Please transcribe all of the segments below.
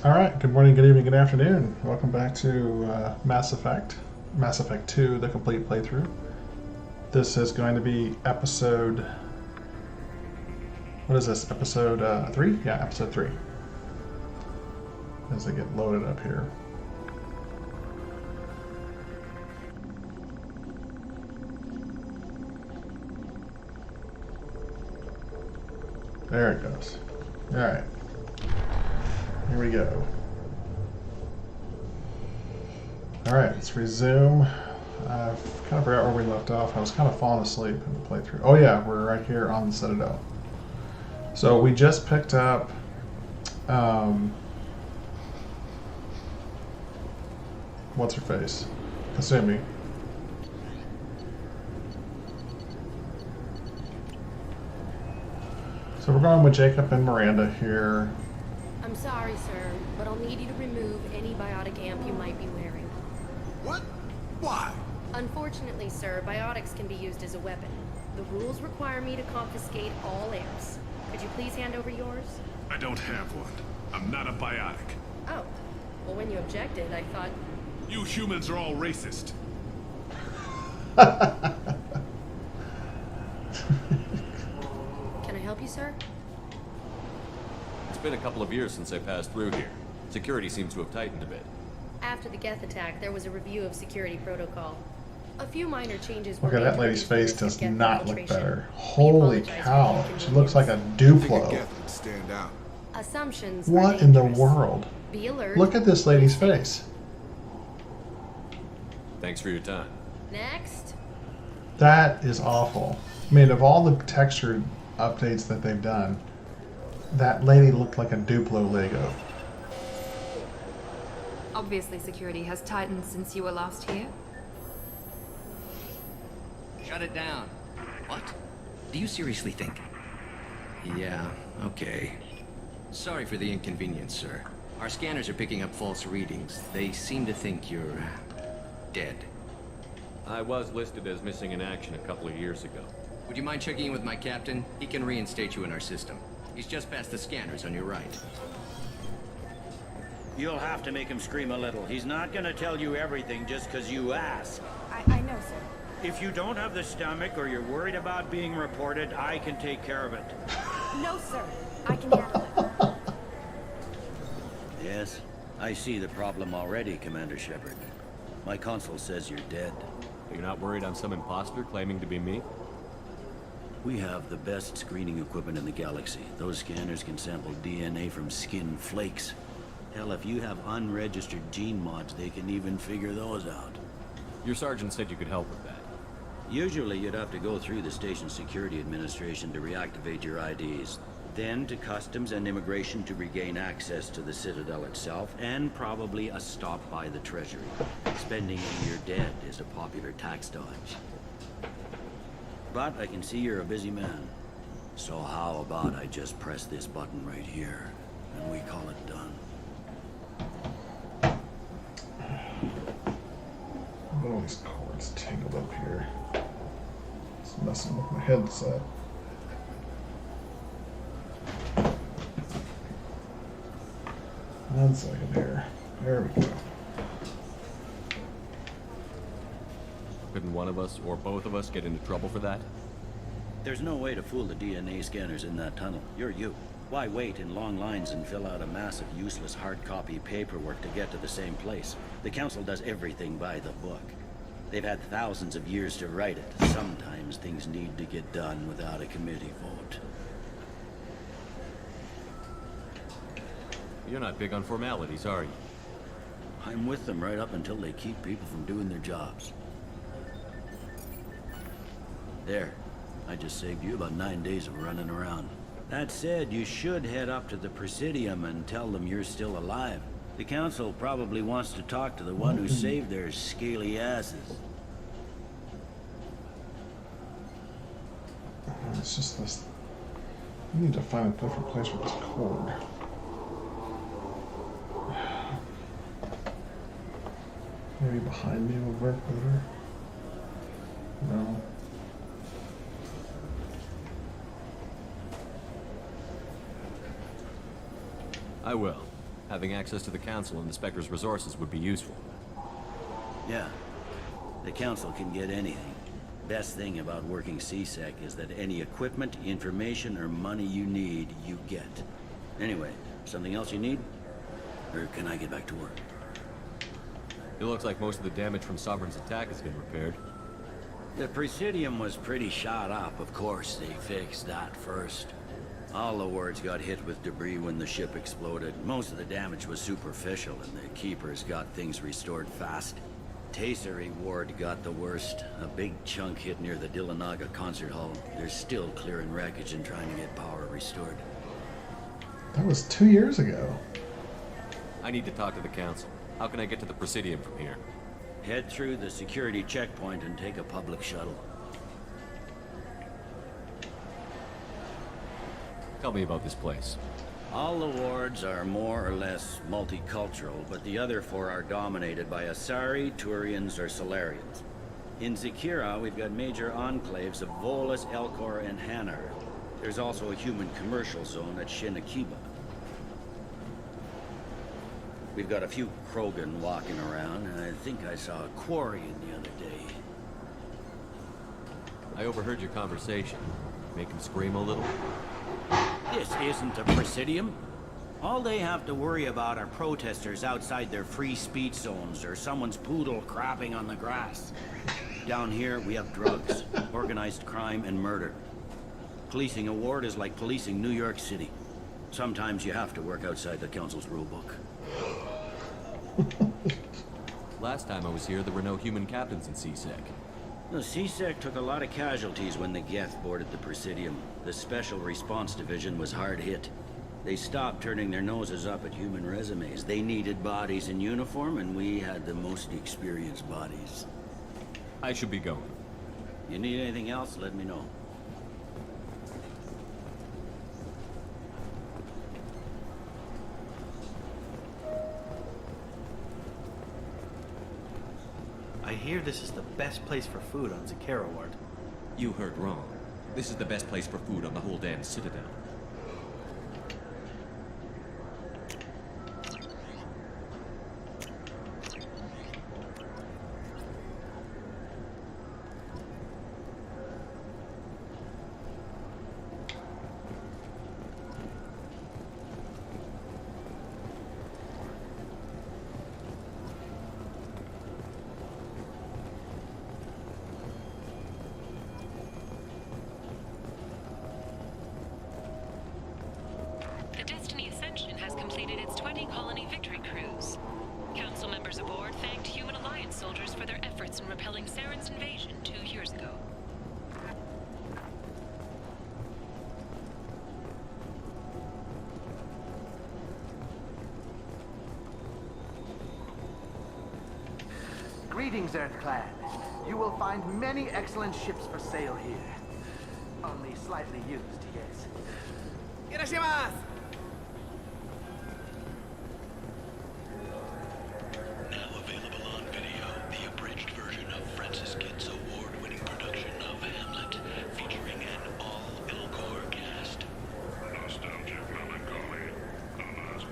All right, good morning, good evening, good afternoon. Welcome back to Mass Effect 2, the complete playthrough. This is going to be episode... What is this, episode 3? Yeah, episode 3. As they get loaded up here. There it goes. All right. Here we go. Alright, let's resume. I've kind of forgot where we left off. I was kind of falling asleep in the playthrough. Oh yeah, we're right here on the Citadel. So we just picked up what's her face? Kasumi. So we're going with Jacob and Miranda here. I'm sorry, sir, but I'll need you to remove any biotic amp you might be wearing. What? Why? Unfortunately, sir, biotics can be used as a weapon. The rules require me to confiscate all amps. Could you please hand over yours? I don't have one. I'm not a biotic. Oh. Well, when you objected, I thought... You humans are all racist. Can I help you, sir? It's been a couple of years since I passed through here. Security seems to have tightened a bit. After the Geth attack, there was a review of security protocol. A few minor changes were Okay, made that to lady's reduce face the risk of does Geth not look infiltration. better. We Holy apologize for cow, the she looks like a inconvenience. Duplo. Would stand out. Assumptions are What in the dangerous. world? Be alert. Look at this lady's face. Thanks for your time. Next. That is awful. I mean, of all the texture updates that they've done, that lady looked like a Duplo Lego. Obviously, security has tightened since you were last here. Shut it down. What? Do you seriously think? Yeah, okay. Sorry for the inconvenience, sir. Our scanners are picking up false readings. They seem to think you're... dead. I was listed as missing in action a couple of years ago. Would you mind checking in with my captain? He can reinstate you in our system. He's just past the scanners on your right. You'll have to make him scream a little. He's not gonna tell you everything just because you ask. I know, sir. If you don't have the stomach or you're worried about being reported, I can take care of it. No, sir. I can handle it. Yes, I see the problem already, Commander Shepard. My console says you're dead. You're not worried I'm some imposter claiming to be me? We have the best screening equipment in the galaxy. Those scanners can sample DNA from skin flakes. Hell, if you have unregistered gene mods, they can even figure those out. Your sergeant said you could help with that. Usually, you'd have to go through the Station Security Administration to reactivate your IDs. Then to Customs and Immigration to regain access to the Citadel itself, and probably a stop by the Treasury. Spending when you're dead is a popular tax dodge. But I can see you're a busy man. So how about I just press this button right here, and we call it done. All these cords tangled up here. It's messing with my headset. One second here. There we go. Couldn't one of us or both of us get into trouble for that? There's no way to fool the DNA scanners in that tunnel. You're you. Why wait in long lines and fill out a massive useless hard copy paperwork to get to the same place? The Council does everything by the book. They've had thousands of years to write it. Sometimes things need to get done without a committee vote. You're not big on formalities, are you? I'm with them right up until they keep people from doing their jobs. There. I just saved you about 9 days of running around. That said, you should head up to the Presidium and tell them you're still alive. The Council probably wants to talk to the one who saved their scaly asses. It's just this. I need to find a different place with this cord. Maybe behind me would work better. No. I will. Having access to the Council and the Spectre's resources would be useful. Yeah. The Council can get anything. Best thing about working CSEC is that any equipment, information, or money you need, you get. Anyway, something else you need? Or can I get back to work? It looks like most of the damage from Sovereign's attack has been repaired. The Presidium was pretty shot up, of course. They fixed that first. All the wards got hit with debris when the ship exploded. Most of the damage was superficial, and the Keepers got things restored fast. Tasery Ward got the worst. A big chunk hit near the Dillanaga concert hall. They're still clearing wreckage and trying to get power restored. That was 2 years ago. I need to talk to the Council. How can I get to the Presidium from here? Head through the security checkpoint and take a public shuttle. Tell me about this place. All the wards are more or less multicultural, but the other four are dominated by Asari, Turians, or Solarians. In Zakara, we've got major enclaves of Volus, Elcor, and Hanar. There's also a human commercial zone at Shinakiba. We've got a few Krogan walking around, and I think I saw a Quarian the other day. I overheard your conversation. Make him scream a little? This isn't a Presidium. All they have to worry about are protesters outside their free speech zones or someone's poodle crapping on the grass. Down here, we have drugs, organized crime, and murder. Policing a ward is like policing New York City. Sometimes you have to work outside the Council's rulebook. Last time I was here, there were no human captains in CSEC. The CSEC took a lot of casualties when the Geth boarded the Presidium. The Special Response Division was hard hit. They stopped turning their noses up at human resumes. They needed bodies in uniform, and we had the most experienced bodies. I should be going. You need anything else, let me know. I hear this is the best place for food on Zakara Ward. You heard wrong. This is the best place for food on the whole damn Citadel. Greetings, Earthclan. You will find many excellent ships for sale here. Only slightly used, yes. Irashimasu! Now available on video, the abridged version of Francis Kidd's award-winning production of Hamlet, featuring an all-Elcor cast. Nostalgic melancholy. Alas,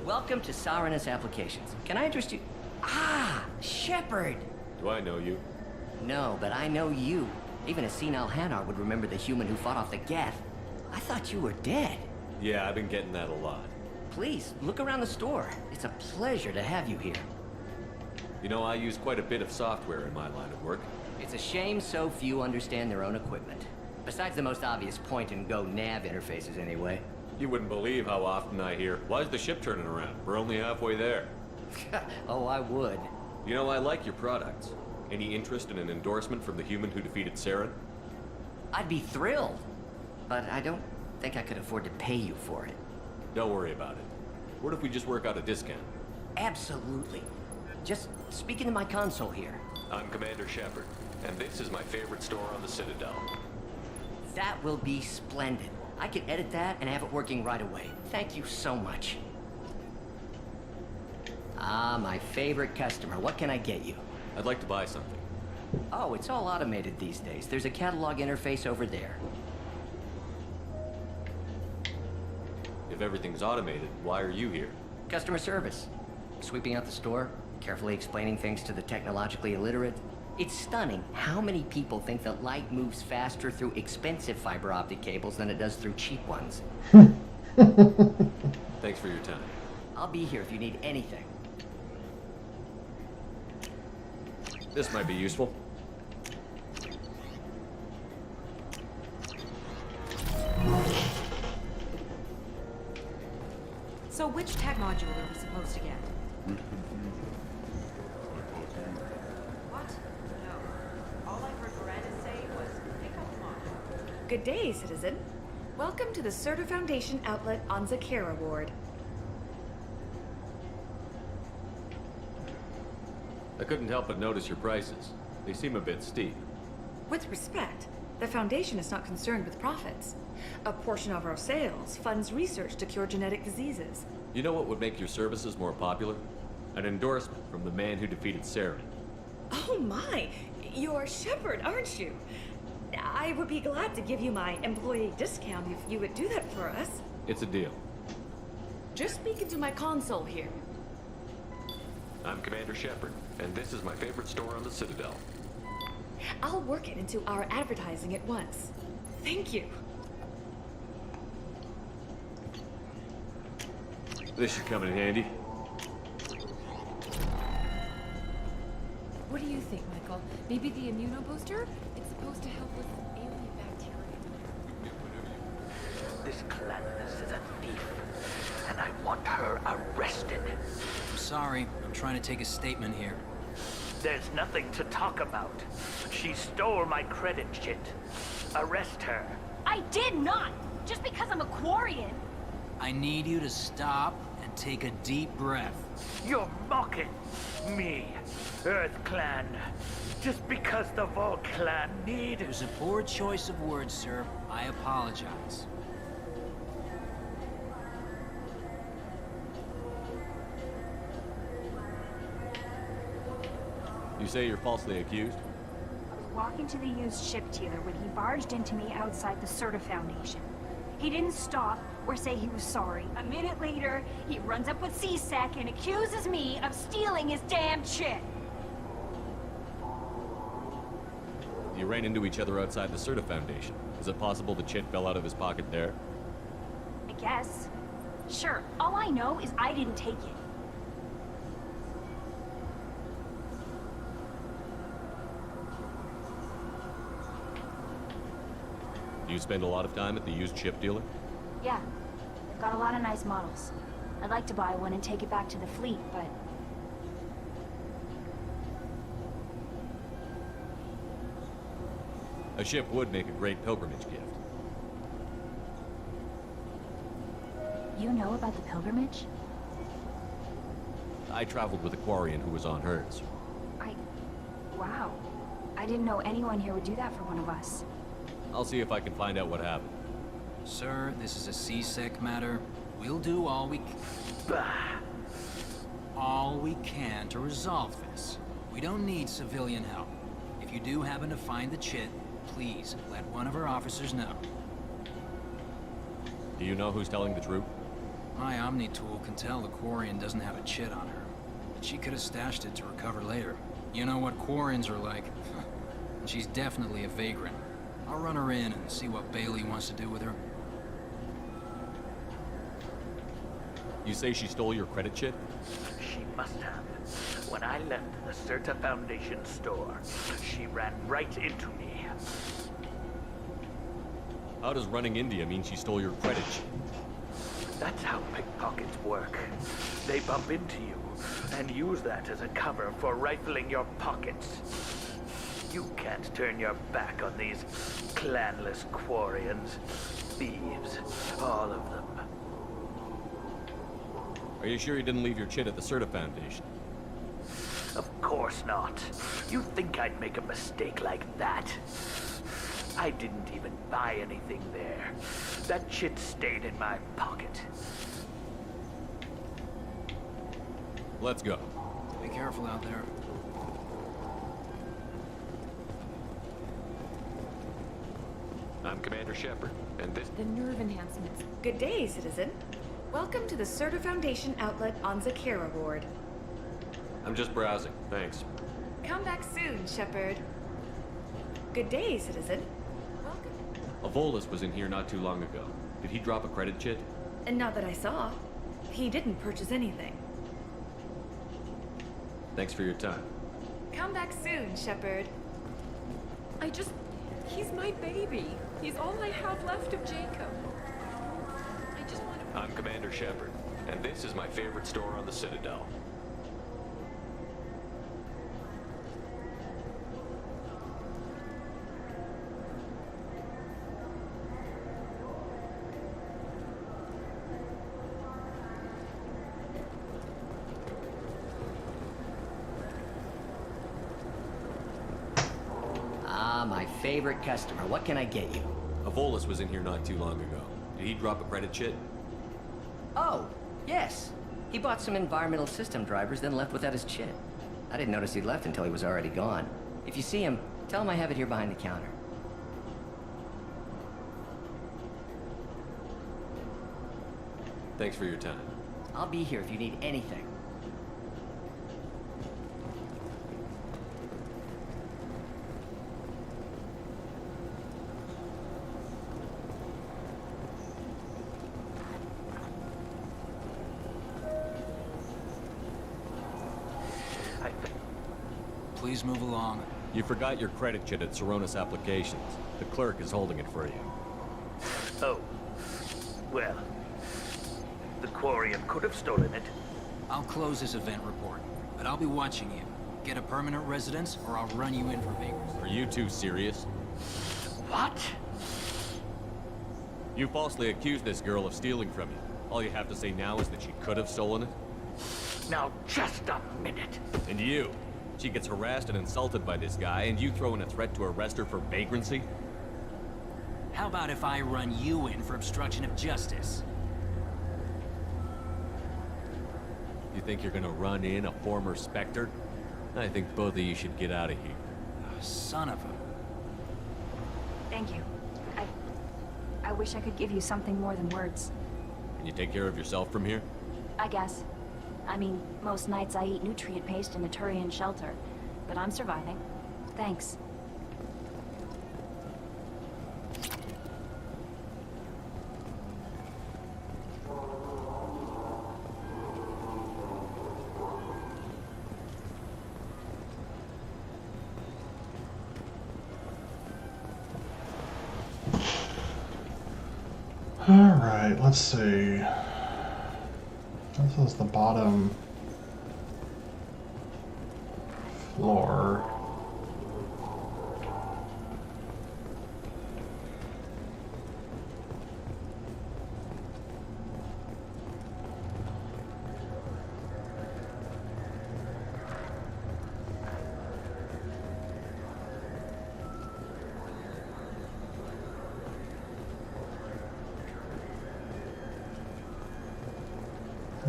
Welcome to Saranus Applications. Can I interest you? Ah, Shepard! Do I know you? No, but I know you. Even a senile Hanar would remember the human who fought off the Geth. I thought you were dead. Yeah, I've been getting that a lot. Please, look around the store. It's a pleasure to have you here. You know, I use quite a bit of software in my line of work. It's a shame so few understand their own equipment. Besides the most obvious point-and-go nav interfaces, anyway. You wouldn't believe how often I hear, "Why is the ship turning around? We're only halfway there." Oh, I would. You know, I like your products. Any interest in an endorsement from the human who defeated Saren? I'd be thrilled. But I don't think I could afford to pay you for it. Don't worry about it. What if we just work out a discount? Absolutely. Just speak into my console here. I'm Commander Shepard, and this is my favorite store on the Citadel. That will be splendid. I can edit that and have it working right away. Thank you so much. Ah, my favorite customer. What can I get you? I'd like to buy something. Oh, it's all automated these days. There's a catalog interface over there. If everything's automated, why are you here? Customer service. Sweeping out the store, carefully explaining things to the technologically illiterate. It's stunning how many people think that light moves faster through expensive fiber optic cables than it does through cheap ones. Thanks for your time. I'll be here if you need anything. This might be useful. So which tech module are we supposed to get? What? No. All I heard Miranda say was pick up module. Good day, citizen. Welcome to the Certa Foundation outlet on Zakara Ward. I couldn't help but notice your prices. They seem a bit steep. With respect, the Foundation is not concerned with profits. A portion of our sales funds research to cure genetic diseases. You know what would make your services more popular? An endorsement from the man who defeated Sarah. Oh my! You're Shepard, aren't you? I would be glad to give you my employee discount if you would do that for us. It's a deal. Just speak into my console here. I'm Commander Shepard, and this is my favorite store on the Citadel. I'll work it into our advertising at once. Thank you. This should come in handy. What do you think, Michael? Maybe the immunobooster? It's supposed to help with alien bacteria. This Gladness is a thief, and I want her arrested. I'm sorry. I'm trying to take a statement here. There's nothing to talk about. She stole my credit chit. Arrest her. I did not! Just because I'm a Quarian. I need you to stop and take a deep breath. You're mocking me, Earth Clan. Just because the Vol Clan need... It was a poor choice of words, sir. I apologize. You say you're falsely accused? I was walking to the used ship dealer when he barged into me outside the Certa Foundation. He didn't stop or say he was sorry. A minute later, he runs up with C-Sec and accuses me of stealing his damn chip. You ran into each other outside the Certa Foundation. Is it possible the chit fell out of his pocket there? I guess. Sure, all I know is I didn't take it. Do you spend a lot of time at the used ship dealer? Yeah, they've got a lot of nice models. I'd like to buy one and take it back to the fleet, but... A ship would make a great pilgrimage gift. You know about the pilgrimage? I traveled with a Quarian who was on hers. Wow. I didn't know anyone here would do that for one of us. I'll see if I can find out what happened. Sir, this is a C-Sec matter. We'll do all we can to resolve this. We don't need civilian help. If you do happen to find the chit, please let one of our officers know. Do you know who's telling the truth? My Omni tool can tell the Quarian doesn't have a chit on her. But she could have stashed it to recover later. You know what Quarians are like. And she's definitely a vagrant. I'll run her in and see what Bailey wants to do with her. You say she stole your credit chit? She must have. When I left the Certa Foundation store, she ran right into me. How does running into you mean she stole your credit chit? That's how pickpockets work. They bump into you and use that as a cover for rifling your pockets. You can't turn your back on these clanless Quarians. Thieves, all of them. Are you sure you didn't leave your chit at the Certa Foundation? Of course not. You think I'd make a mistake like that? I didn't even buy anything there. That chit stayed in my pocket. Let's go. Be careful out there. I'm Commander Shepard, and this... The nerve enhancements. Good day, citizen. Welcome to the Certa Foundation outlet on Zakara Ward. I'm just browsing, thanks. Come back soon, Shepard. Good day, citizen. A Volus was in here not too long ago. Did he drop a credit chit? And not that I saw. He didn't purchase anything. Thanks for your time. Come back soon, Shepard. He's my baby. He's all I have left of Jacob. I just want to... I'm Commander Shepard, and this is my favorite store on the Citadel. My favorite customer. What can I get you? A Volus was in here not too long ago. Did he drop a credit chit? Oh, yes. He bought some environmental system drivers, then left without his chit. I didn't notice he'd left until he was already gone. If you see him, tell him I have it here behind the counter. Thanks for your time. I'll be here if you need anything. Please move along. You forgot your credit chit at Saronis Applications. The clerk is holding it for you. Oh. Well. The Quarian could have stolen it. I'll close this event report, but I'll be watching you. Get a permanent residence, or I'll run you in for vagrancy. Are you two serious? What? You falsely accused this girl of stealing from you. All you have to say now is that she could have stolen it? Now, just a minute. And you? She gets harassed and insulted by this guy, and you throw in a threat to arrest her for vagrancy? How about if I run you in for obstruction of justice? You think you're gonna run in a former Spectre? I think both of you should get out of here. Oh, son of a... Thank you. I wish I could give you something more than words. Can you take care of yourself from here? I guess. I mean, most nights I eat nutrient paste in a Turian shelter, but I'm surviving. Thanks. Alright, let's see. This is the bottom floor.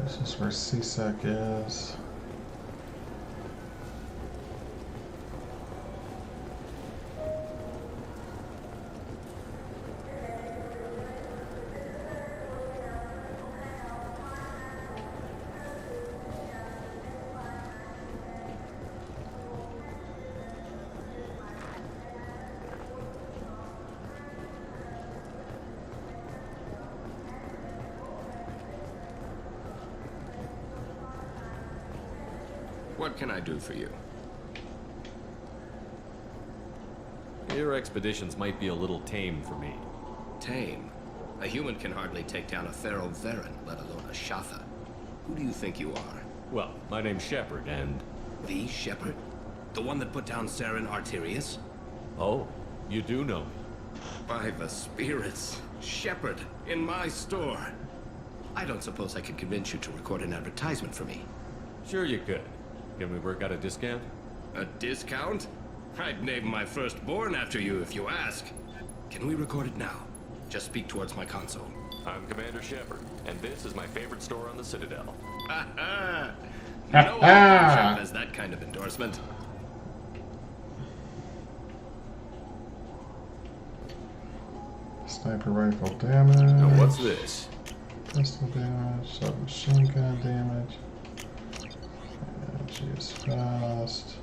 This is where CSEC is. What can I do for you? Your expeditions might be a little tame for me. Tame? A human can hardly take down a Pharaoh Varen, let alone a Shatha. Who do you think you are? Well, my name's Shepard, and... The Shepard? The one that put down Saren Arterius? Oh, you do know me. By the spirits. Shepard, in my store. I don't suppose I could convince you to record an advertisement for me. Sure you could. Can we work out a discount? A discount? I'd name my firstborn after you if you ask. Can we record it now? Just speak towards my console. I'm Commander Shepard, and this is my favorite store on the Citadel. Ha ha! No one has that kind of endorsement. Sniper rifle damage. Now what's this? Pistol damage, submachine gun damage. And she is fast.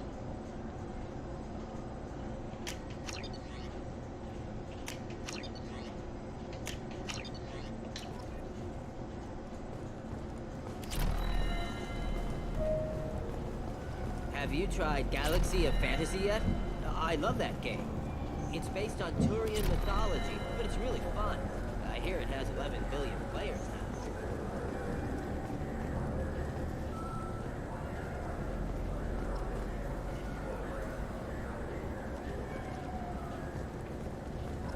Have you tried Galaxy of Fantasy yet? I love that game. It's based on Turian mythology, but it's really fun. I hear it has 11 billion players now.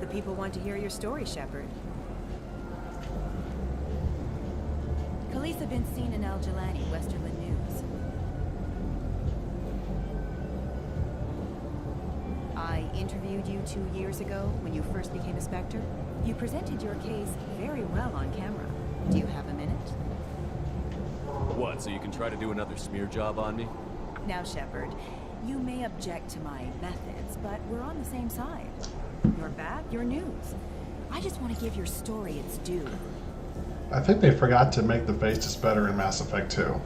The people want to hear your story, Shepard. Khaleesa been seen in Al Jelani, Westerland News. I interviewed you 2 years ago when you first became a Spectre. You presented your case very well on camera. Do you have a minute? What, so you can try to do another smear job on me? Now, Shepard, you may object to my methods, but we're on the same side. You're bad, you're news. I just want to give your story its due. I think they forgot to make the Faces better in Mass Effect 2,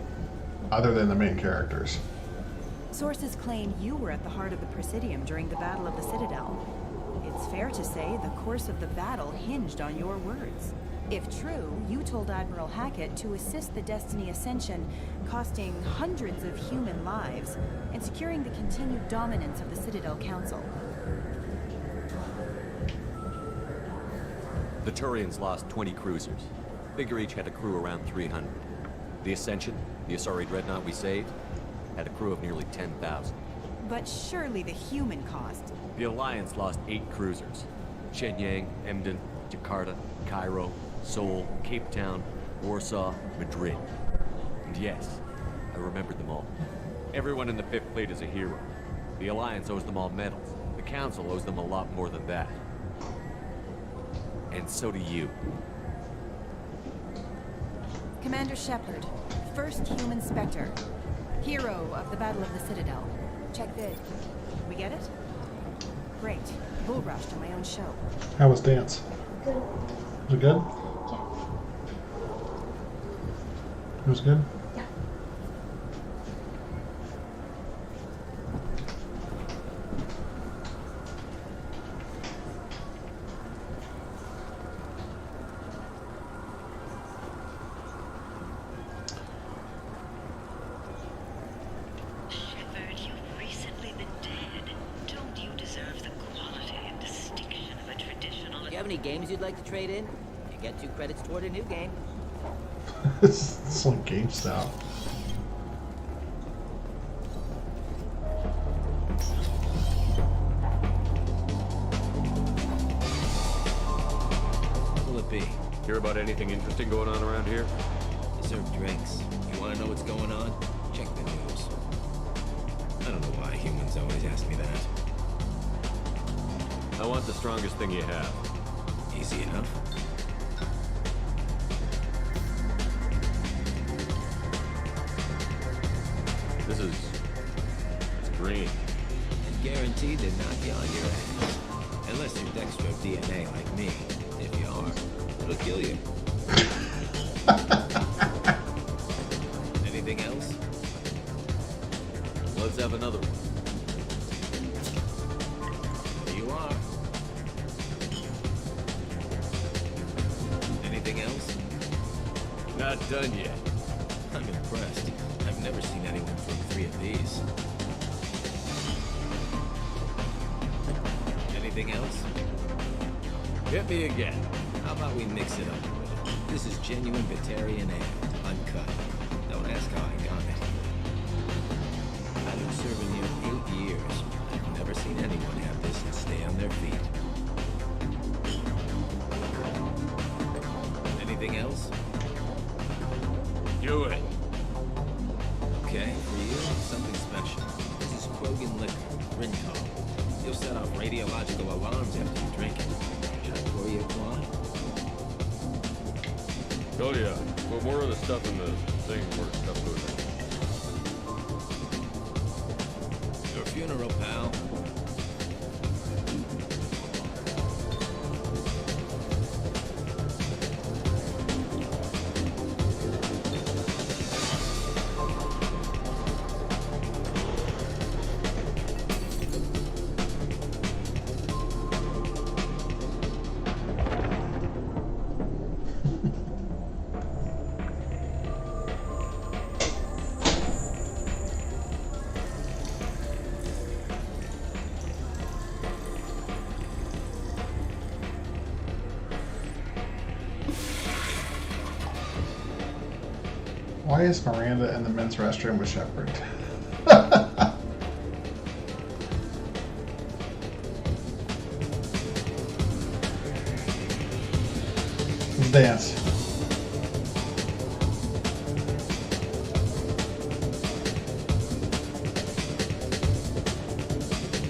other than the main characters. Sources claim you were at the heart of the Presidium during the Battle of the Citadel. It's fair to say the course of the battle hinged on your words. If true, you told Admiral Hackett to assist the Destiny Ascension, costing hundreds of human lives, and securing the continued dominance of the Citadel Council. The Turians lost 20 cruisers. Figure each had a crew around 300. The Ascension, the Asari dreadnought we saved, had a crew of nearly 10,000. But surely the human cost. The Alliance lost 8 cruisers. Shenyang, Emden, Jakarta, Cairo, Seoul, Cape Town, Warsaw, Madrid. And yes, I remembered them all. Everyone in the 5th Fleet is a hero. The Alliance owes them all medals. The Council owes them a lot more than that. And so do you. Commander Shepard, first human Spectre. Hero of the Battle of the Citadel. Check vid. We get it? Great. Bull rushed on my own show. How was dance? Good. Was it good? Yeah. It was good? Yeah. Shepard, you've recently been dead. Don't you deserve the quality and distinction of a traditional... Do you have any games you'd like to trade in? You get 2 credits toward a new game. It's like GameStop. What will it be? Hear about anything interesting going on around here? They serve drinks. You want to know what's going on? Check the news. I don't know why humans always ask me that. I want the strongest thing you have. Easy enough. This is... it's green. And guaranteed to knock you on your ass. Unless you're Dextro DNA like me. If you are, it'll kill you. Anything else? Let's have another one. Here you are. Anything else? Not done yet. I'm impressed. I've never seen anyone from 3 of these. Anything else? Hit me again. How about we mix it up a little? This is genuine Batarian and uncut. Don't ask how I got it. I've been serving here 8 years. I've never seen anyone have this and stay on their feet. Anything else? Do it. Okay, for you, something special. This is Krogan liquor, Rintal. You'll set off radiological alarms after you drink it. Should I pour you a quad? Oh yeah, put more of the stuff in the thing where stuff goes in. Your funeral, pal. Why is Miranda in the men's restroom with Shepard? Let's dance.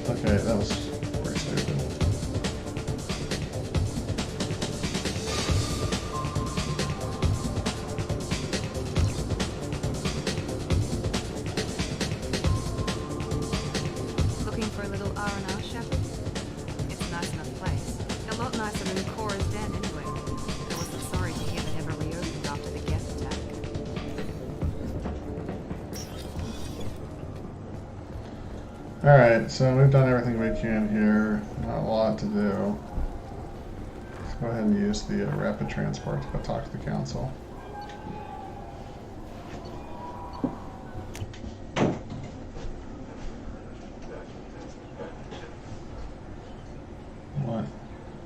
Okay, that was pretty stupid. Looking for a little R&R, Shepard? It's a nice enough place. A lot nicer than Cora's den, anyway. I wasn't sorry to hear they never reopened after the Geth attack. Alright, so we've done everything we can here. Not a lot to do. Let's go ahead and use the rapid transport to go talk to the council. What?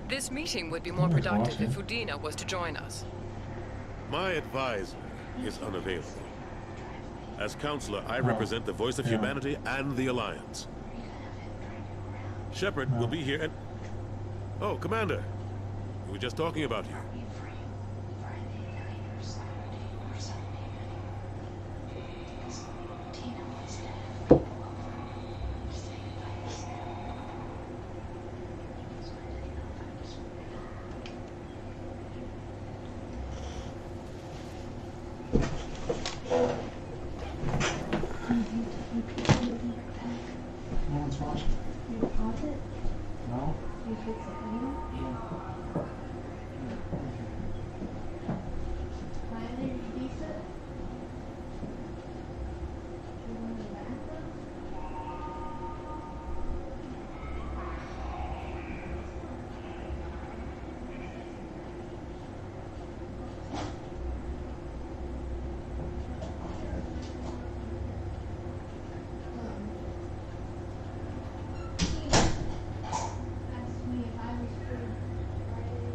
This meeting would be more productive if Udina was to join us. My advisor is unavailable. As counselor, I represent the voice of humanity and the Alliance. Shepard will be here and... Oh, Commander. We were just talking about you. No one's watching. You pause it? No? You fix it later? Finally release it? You want the bathroom? Asked me if I was free Friday.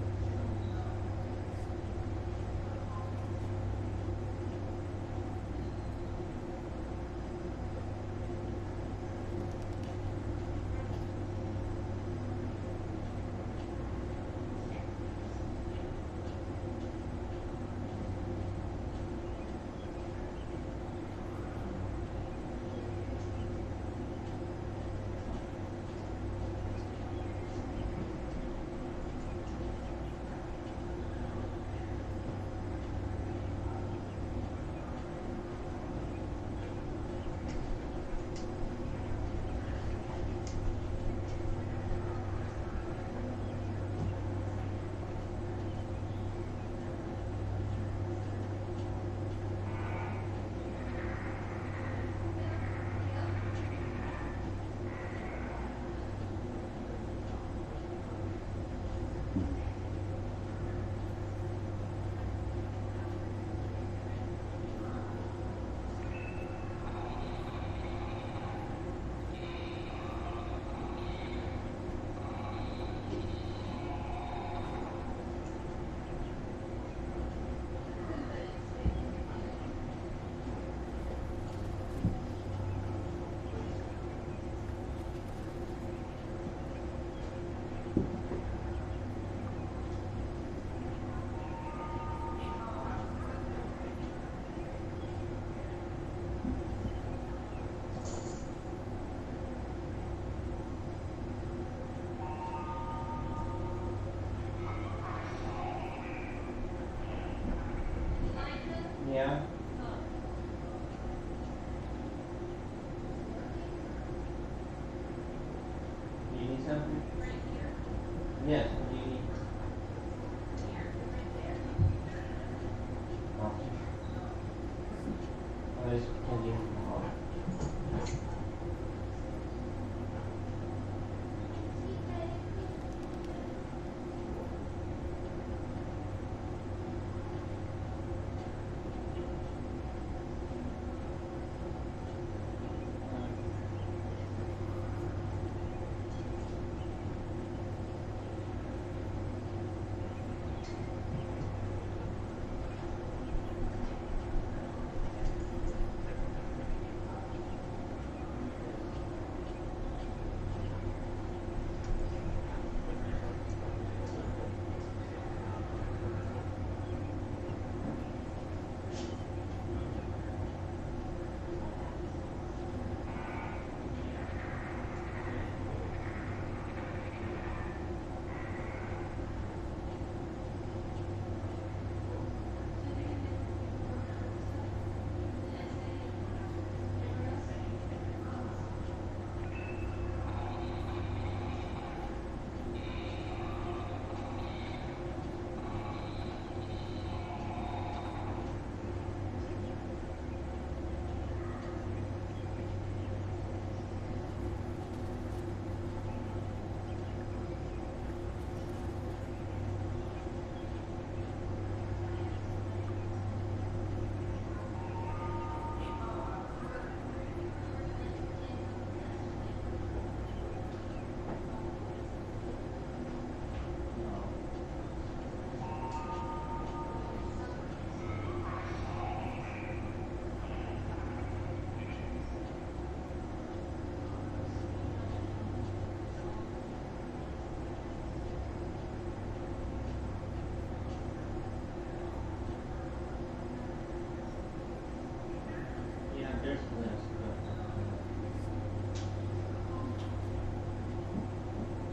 Yeah. You need something? Yes, what do you need? Oh. I just pulled you from the hall.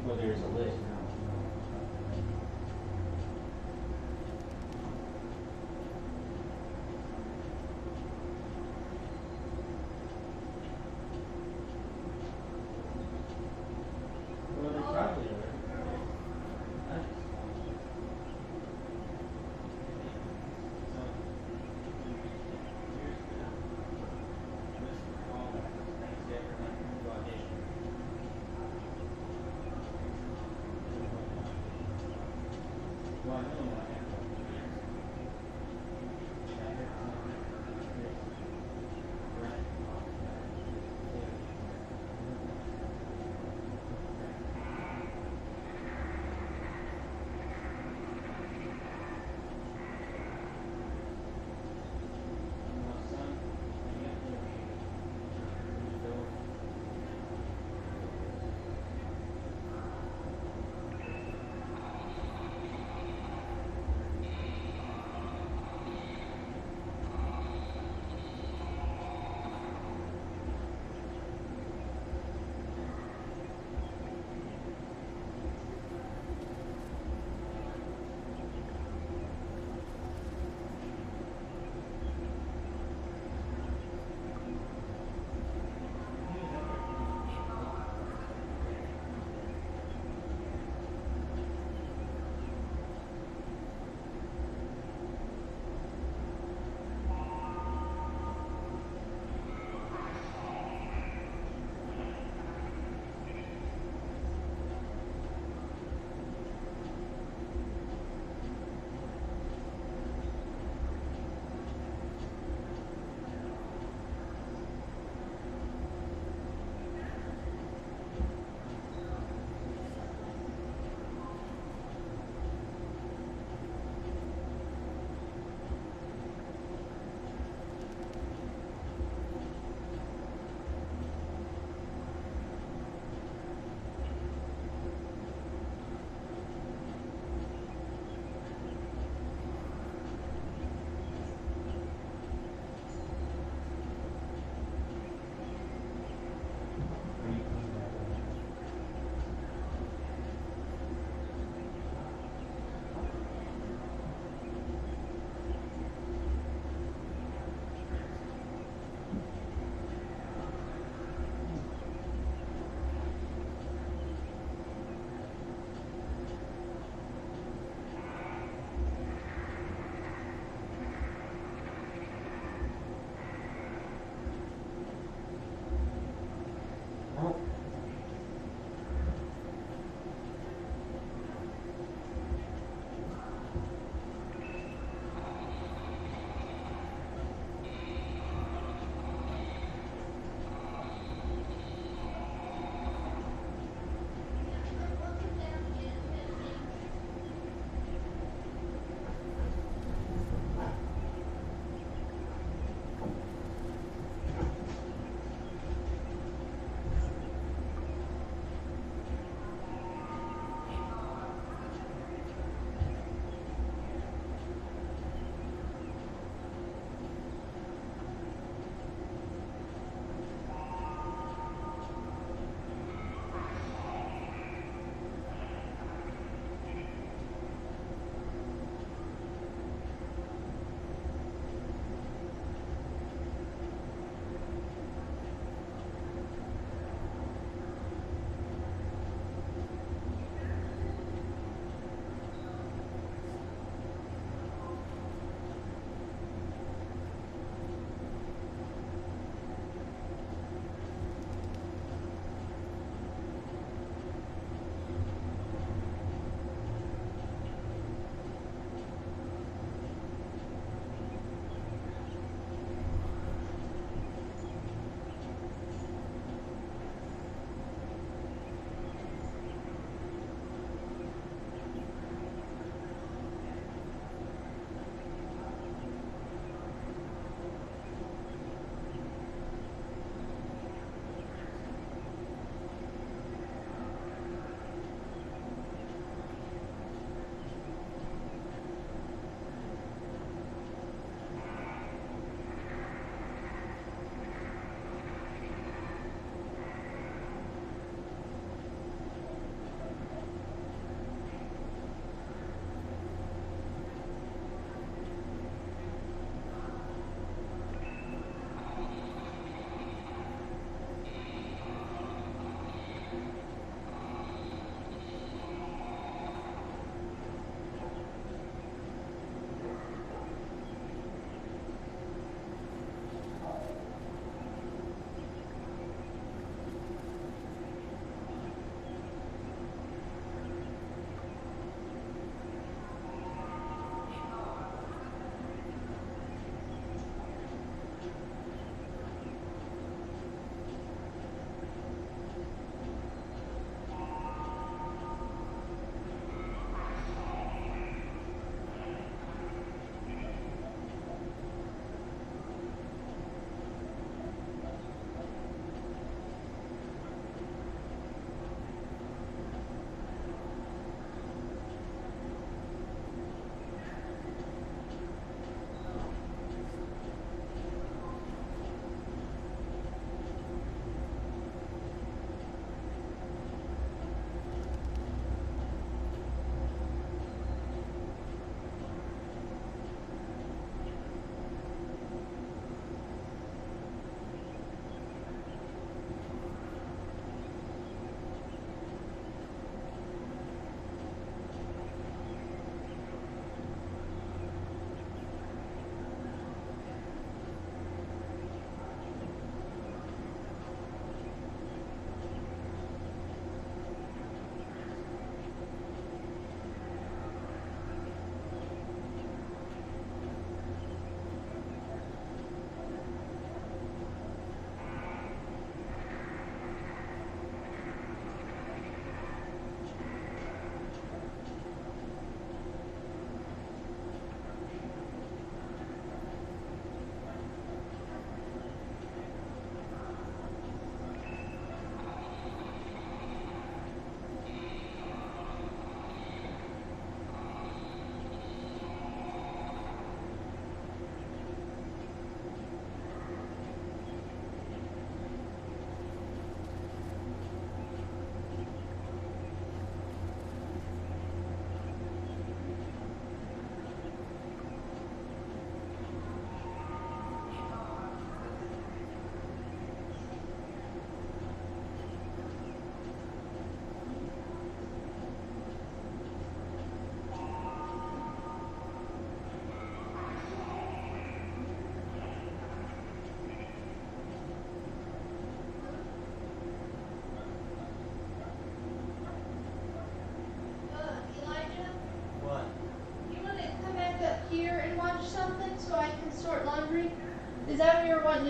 Well, there's a list now. Well, they probably are.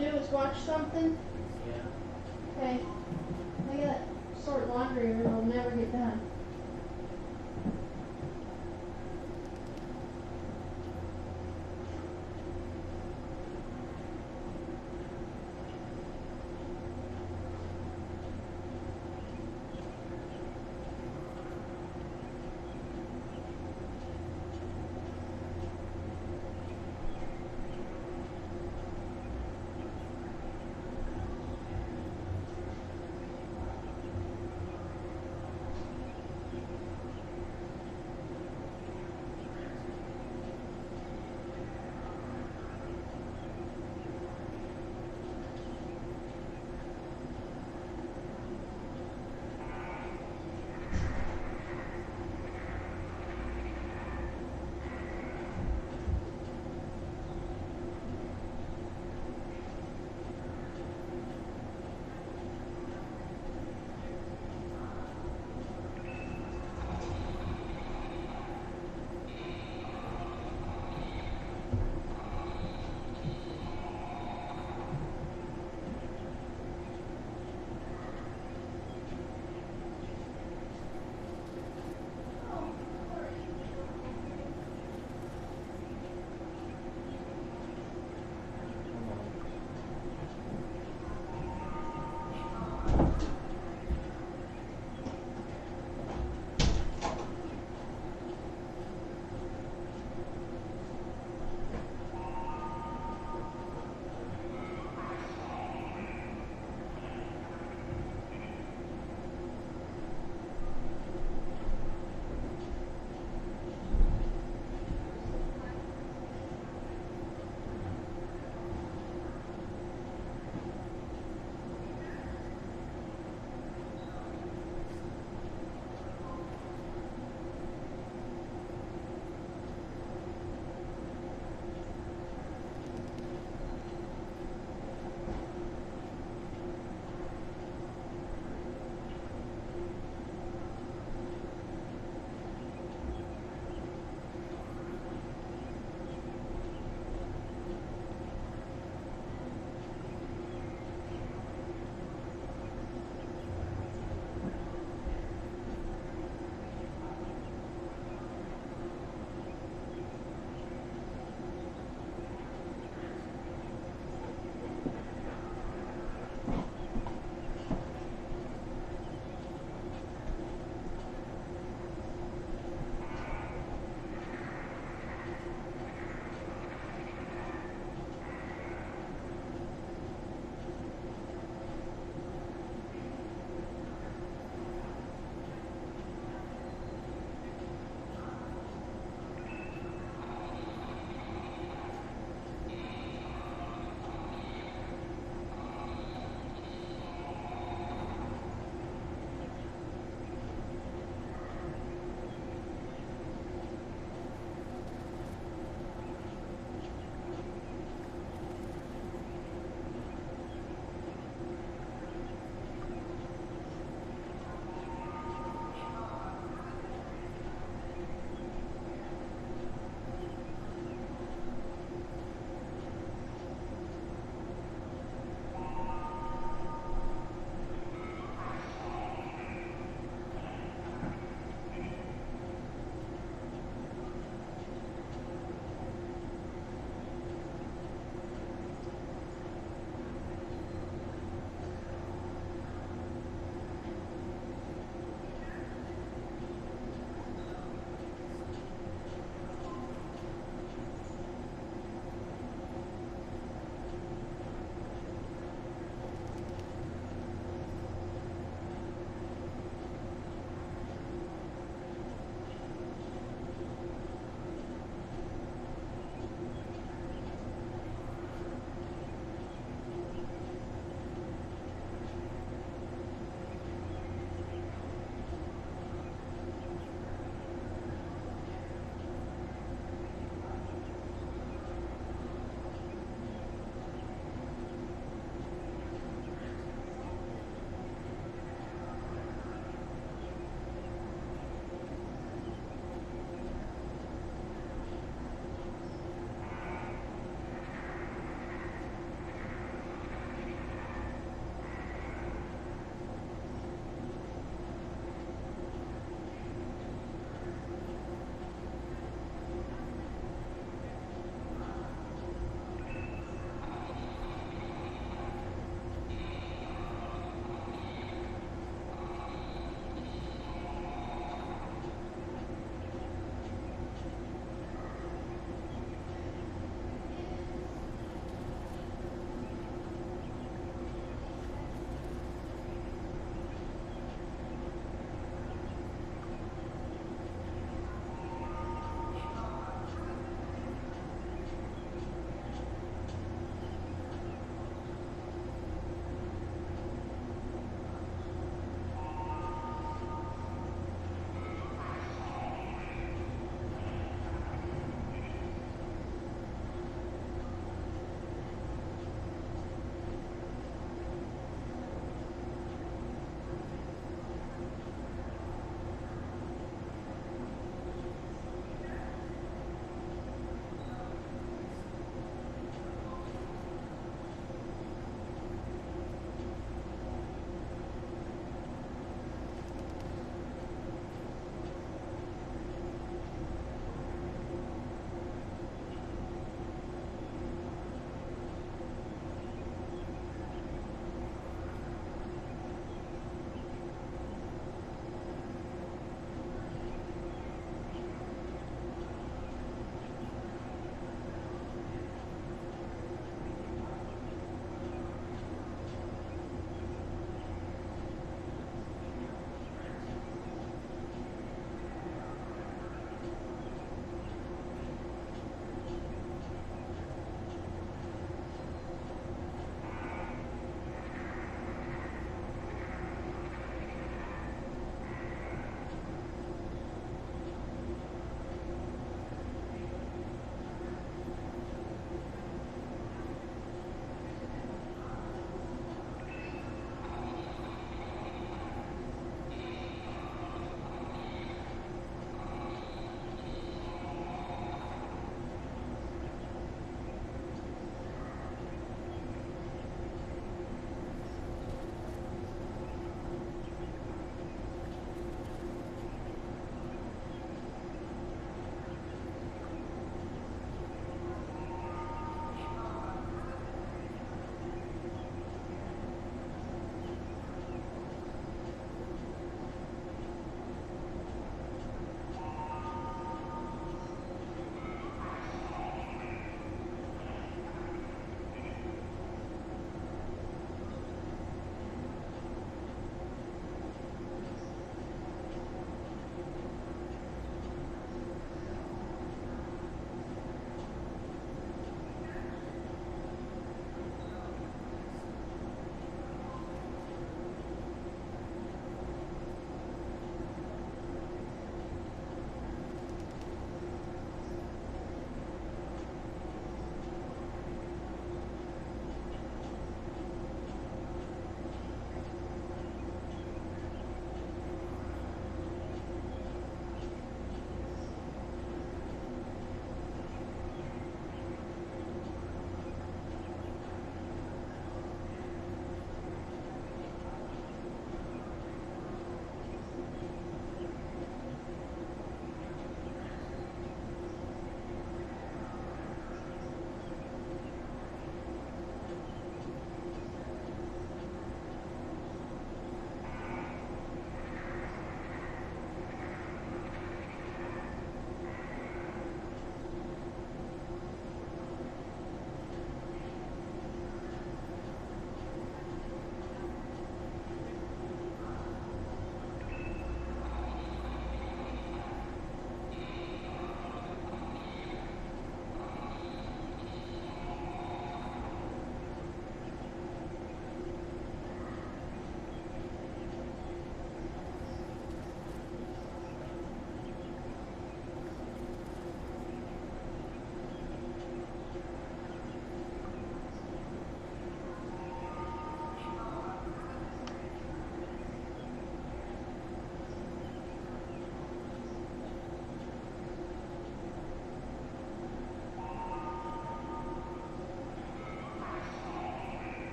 do is watch something? Yeah. Okay. I gotta sort laundry or it'll never get done.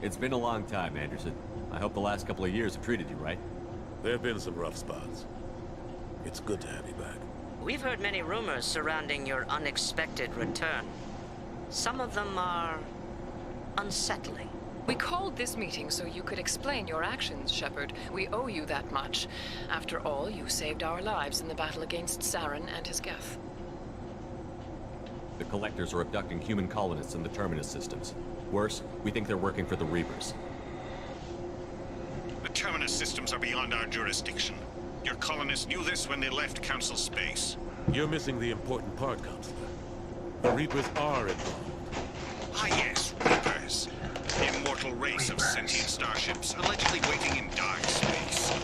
It's been a long time, Anderson. I hope the last couple of years have treated you right. There have been some rough spots. It's good to have you back. We've heard many rumors surrounding your unexpected return. Some of them are unsettling. We called this meeting so you could explain your actions, Shepard. We owe you that much. After all, you saved our lives in the battle against Saren and his Geth. The Collectors are abducting human colonists in the Terminus systems. Worse, we think they're working for the Reapers. The Terminus systems are beyond our jurisdiction. Your colonists knew this when they left Council space. You're missing the important part, Counselor. The Reapers are involved. Ah yes, Reapers. The immortal race of sentient starships allegedly waiting in dark space.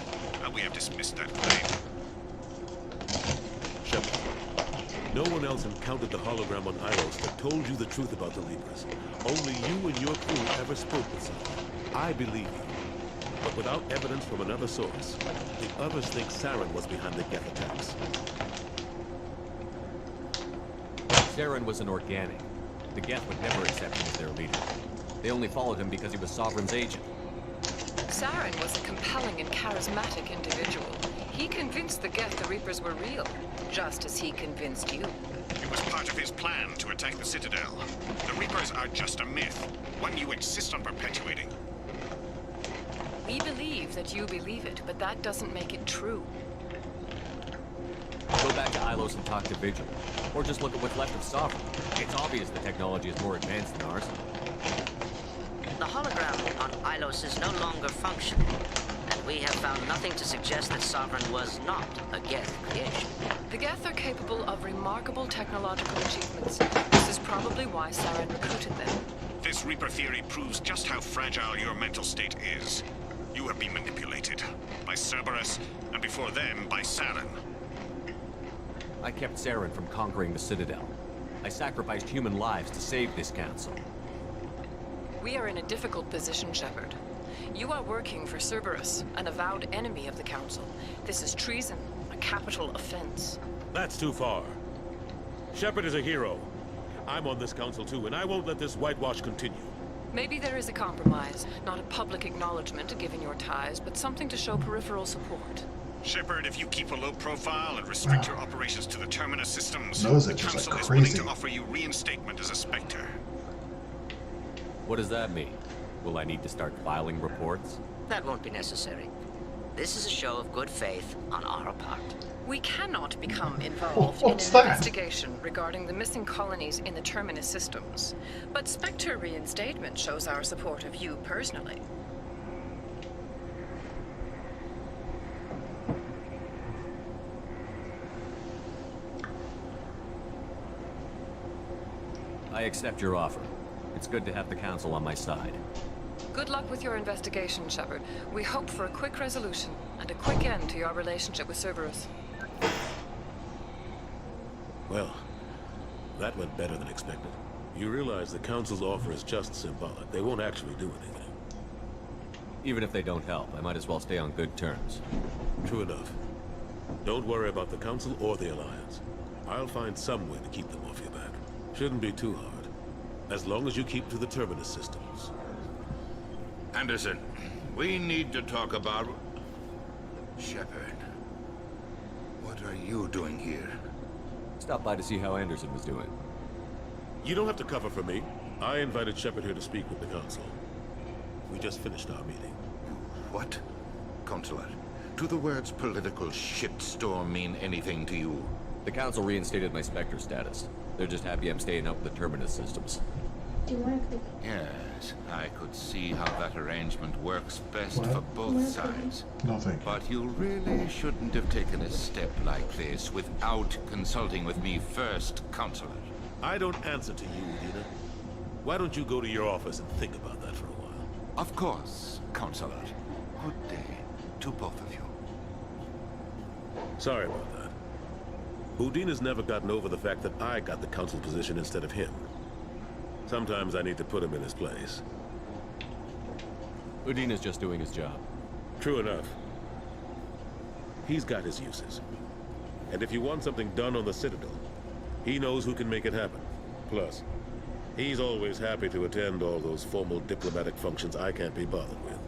We have dismissed that claim. Shepard, no one else encountered the hologram on Ilos that told you the truth about the Reapers. Only you and your crew ever spoke with someone. I believe you. But without evidence from another source, the others think Saren was behind the Geth attacks. Saren was an organic. The Geth would never accept him as their leader. They only followed him because he was Sovereign's agent. Saren was a compelling and charismatic individual. He convinced the Geth the Reapers were real, just as he convinced you. It was part of his plan to attack the Citadel. The Reapers are just a myth, one you insist on perpetuating. We believe that you believe it, but that doesn't make it true. Go back to Ilos and talk to Vigil. Or just look at what's left of Sovereign. It's obvious the technology is more advanced than ours. The hologram on Ilos is no longer functioning, and we have found nothing to suggest that Sovereign was not a Geth creation. The Geth are capable of remarkable technological achievements. This is probably why Saren recruited them. This Reaper theory proves just how fragile your mental state is. You have been manipulated by Cerberus, and before them, by Saren. I kept Saren from conquering the Citadel. I sacrificed human lives to save this council. We are in a difficult position, Shepard. You are working for Cerberus, an avowed enemy of the Council. This is treason, a capital offense. That's too far. Shepard is a hero. I'm on this council too, and I won't let this whitewash continue. Maybe there is a compromise. Not a public acknowledgement given your ties, but something to show peripheral support. Shepard, if you keep a low profile and restrict your operations to the Terminus systems, Knows the it just Council like is willing crazy. to offer you reinstatement as a Spectre. What does that mean? Will I need to start filing reports? That won't be necessary. This is a show of good faith on our part. We cannot become involved in an What's that? investigation regarding the missing colonies in the Terminus systems. But Spectre reinstatement shows our support of you personally. I accept your offer. It's good to have the council on my side. Good luck with your investigation, Shepard. We hope for a quick resolution and a quick end to your relationship with Cerberus. Well, that went better than expected. You realize the Council's offer is just symbolic. They won't actually do anything. Even if they don't help, I might as well stay on good terms. True enough. Don't worry about the Council or the Alliance. I'll find some way to keep them off your back. Shouldn't be too hard. As long as you keep to the Terminus systems. Anderson, we need to talk about... Shepard. What are you doing here? Stop by to see how Anderson was doing. You don't have to cover for me. I invited Shepard here to speak with the Council. We just finished our meeting. What? Consular, do the words political shitstorm mean anything to you? The Council reinstated my Spectre status. They're just happy I'm staying out with the Terminus systems. Yes, I could see how that arrangement works best for both sides. No, thank you. But you really shouldn't have taken a step like this without consulting with me first, Consular. I don't answer to you, Udina. Why don't you go to your office and think about that for a while? Of course, Consular. Good day to both of you. Sorry about that. Udina's never gotten over the fact that I got the Council position instead of him. Sometimes I need to put him in his place. Udina's just doing his job. True enough. He's got his uses. And if you want something done on the Citadel, he knows who can make it happen. Plus, He's always happy to attend all those formal diplomatic functions I can't be bothered with.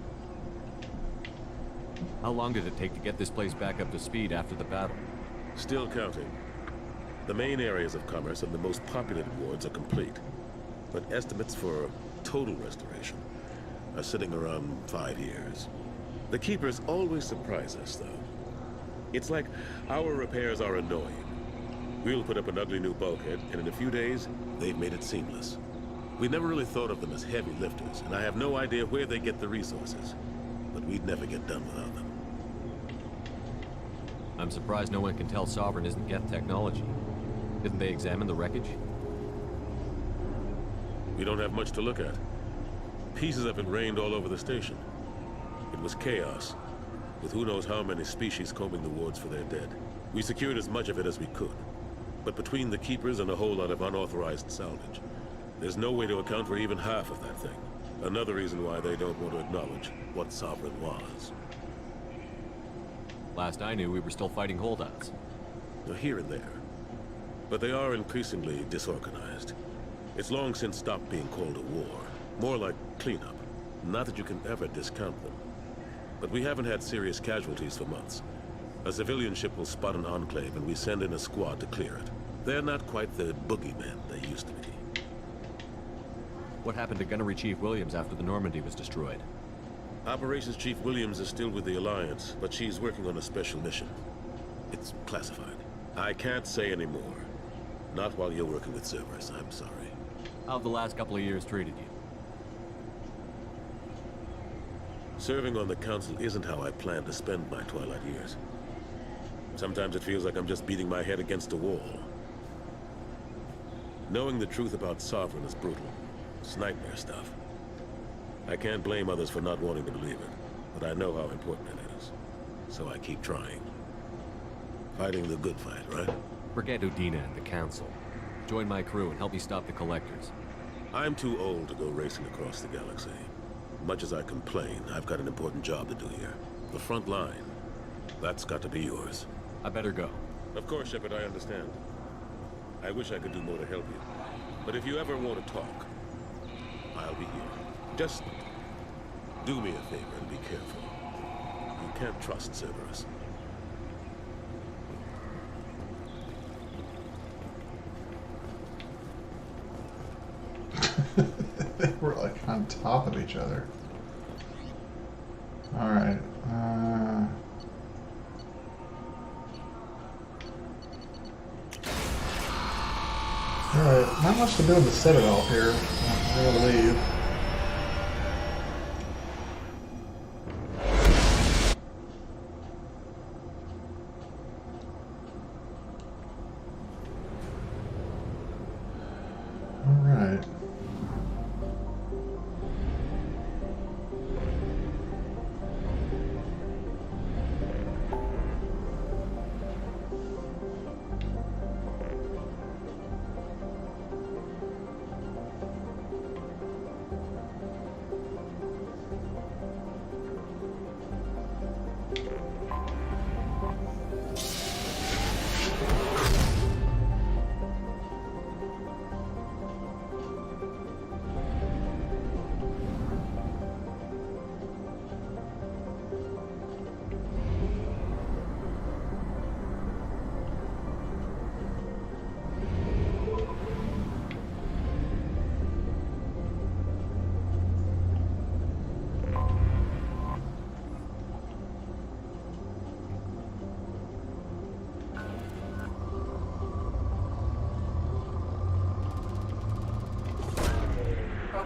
How long did it take to get this place back up to speed after the battle? Still counting. The main areas of commerce and the most populated wards are complete. But estimates for total restoration are sitting around 5 years. The Keepers always surprise us, though. It's like our repairs are annoying. We'll put up an ugly new bulkhead, and in a few days, they've made it seamless. We never really thought of them as heavy lifters, and I have no idea where they get the resources. But we'd never get done without them. I'm surprised no one can tell Sovereign isn't Geth technology. Didn't they examine the wreckage? We don't have much to look at. Pieces of it rained all over the station. It was chaos, with who knows how many species combing the wards for their dead. We secured as much of it as we could. But between the Keepers and a whole lot of unauthorized salvage, there's no way to account for even half of that thing. Another reason why they don't want to acknowledge what Sovereign was. Last I knew, we were still fighting holdouts. Here and there. But they are increasingly disorganized. It's long since stopped being called a war. More like cleanup. Not that you can ever discount them. But we haven't had serious casualties for months. A civilian ship will spot an enclave and we send in a squad to clear it. They're not quite the boogeymen they used to be. What happened to Gunnery Chief Williams after the Normandy was destroyed? Operations Chief Williams is still with the Alliance, but she's working on a special mission. It's classified. I can't say any more. Not while you're working with Cerberus, I'm sorry. How have the last couple of years treated you? Serving on the Council isn't how I plan to spend my twilight years. Sometimes it feels like I'm just beating my head against a wall. Knowing the truth about Sovereign is brutal. It's nightmare stuff. I can't blame others for not wanting to believe it, but I know how important it is. So I keep trying. Fighting the good fight, right? Forget Udina and the Council. Join my crew and help me stop the Collectors. I'm too old to go racing across the galaxy. Much as I complain, I've got an important job to do here. The front line. That's got to be yours. I better go. Of course, Shepard, I understand. I wish I could do more to help you. But if you ever want to talk, I'll be here. Just do me a favor and be careful. You can't trust Cerberus. They were like on top of each other. Alright. Alright, not much to do in the Citadel here. I'm gonna leave. Alright.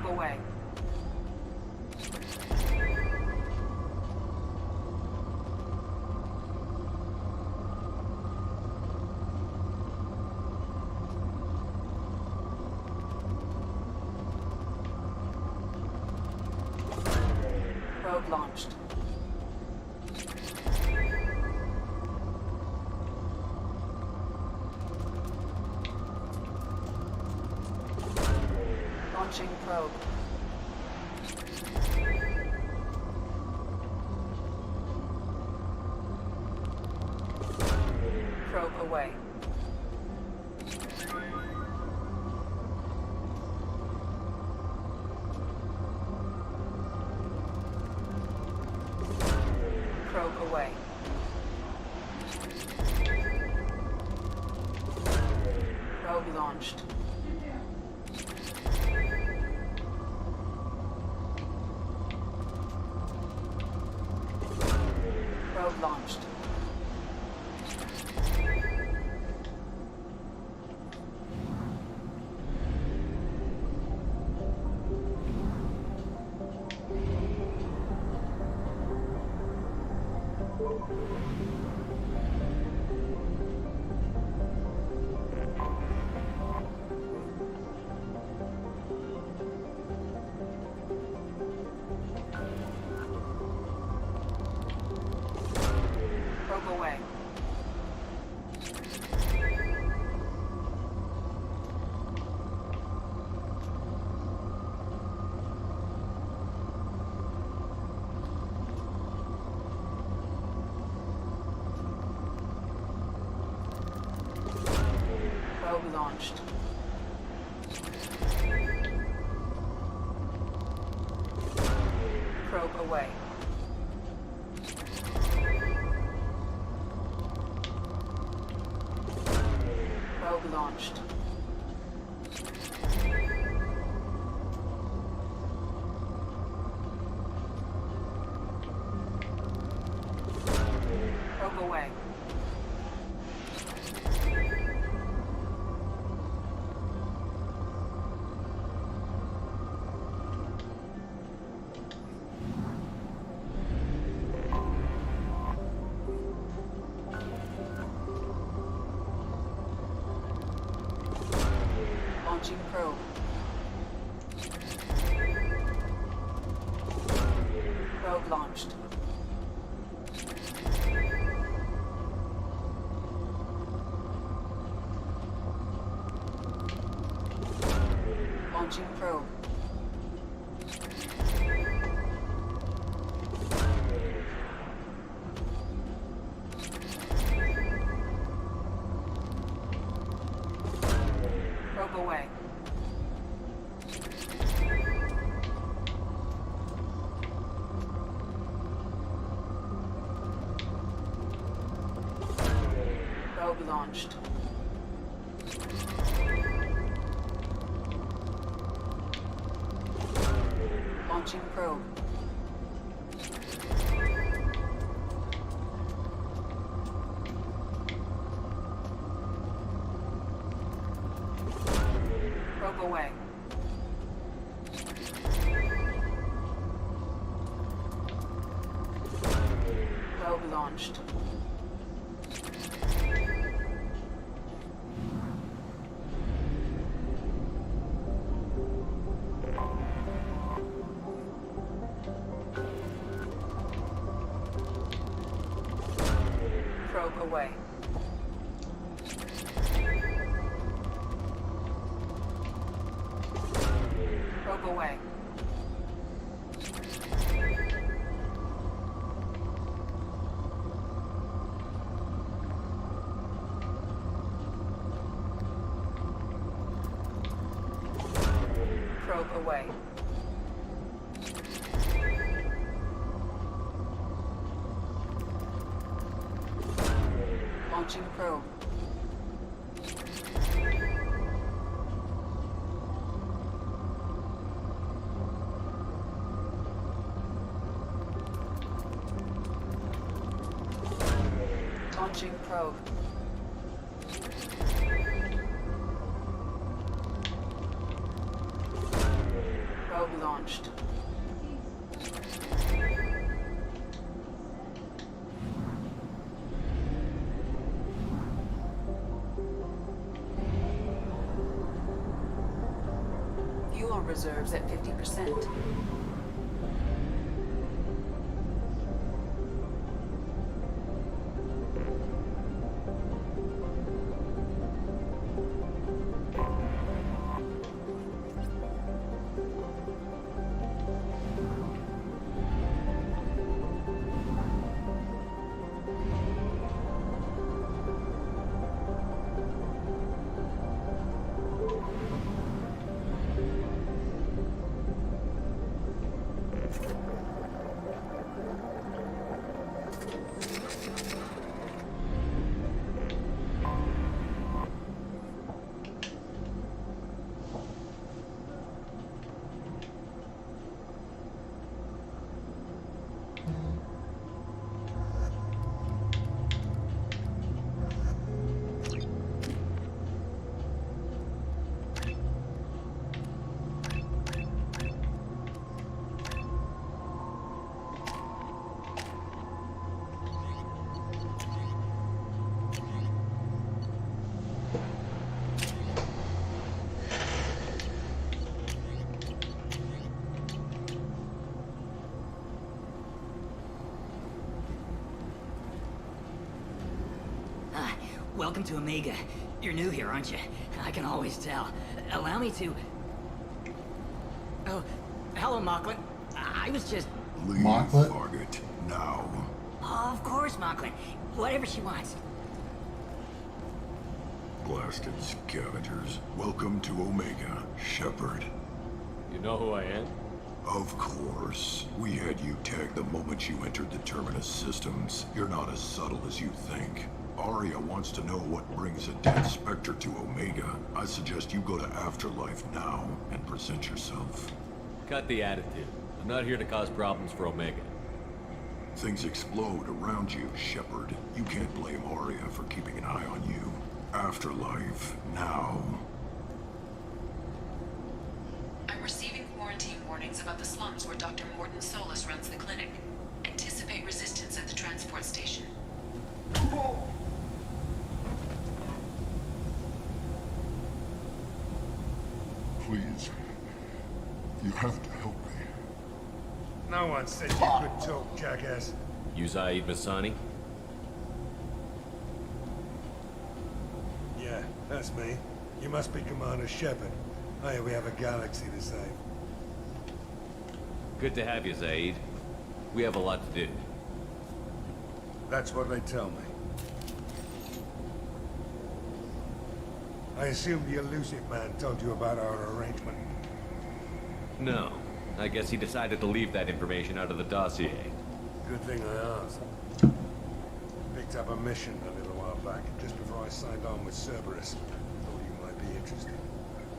Away. Probe launched. Launching probe. Probe away. Probe launched. Probe launched. Probe away. Probe launched. Probe away. Probe launched. Probe away. Launching probe. Probe launched. Launching probe. Probe away. Probe launched. Launching probe. Probe away. Probe launched. Probe away. Probe away. Probe away. Launching probe. Launching probe. Probe launched. Fuel reserves at 50%. welcome to Omega. You're new here, aren't you? I can always tell. Allow me to... Oh, hello, Mocklin. I was just... Leave Mocklet? target now. Of course, Mocklin. Whatever she wants. Blasted scavengers. Welcome to Omega, Shepard. You know who I am? Of course. We had you tagged the moment you entered the Terminus systems. You're not as subtle as you think. Aria wants to know what brings a dead Spectre to Omega. I suggest you go to Afterlife now and present yourself. Cut the attitude. I'm not here to cause problems for Omega. Things explode around you, Shepard. You can't blame Aria for keeping an eye on you. Afterlife now. I'm receiving quarantine warnings about the slums where Dr. Mordin Solus runs the clinic. Anticipate resistance at the transport station. Please. You have to help me. No one said you could talk, jackass. You Zaeed Masani? Yeah, that's me. You must be Commander Shepard. Hey, we have a galaxy to save. Good to have you, Zaeed. We have a lot to do. That's what they tell me. I assume the elusive man told you about our arrangement. No. I guess he decided to leave that information out of the dossier. Good thing I asked. Picked up a mission a little while back, just before I signed on with Cerberus. Thought you might be interested.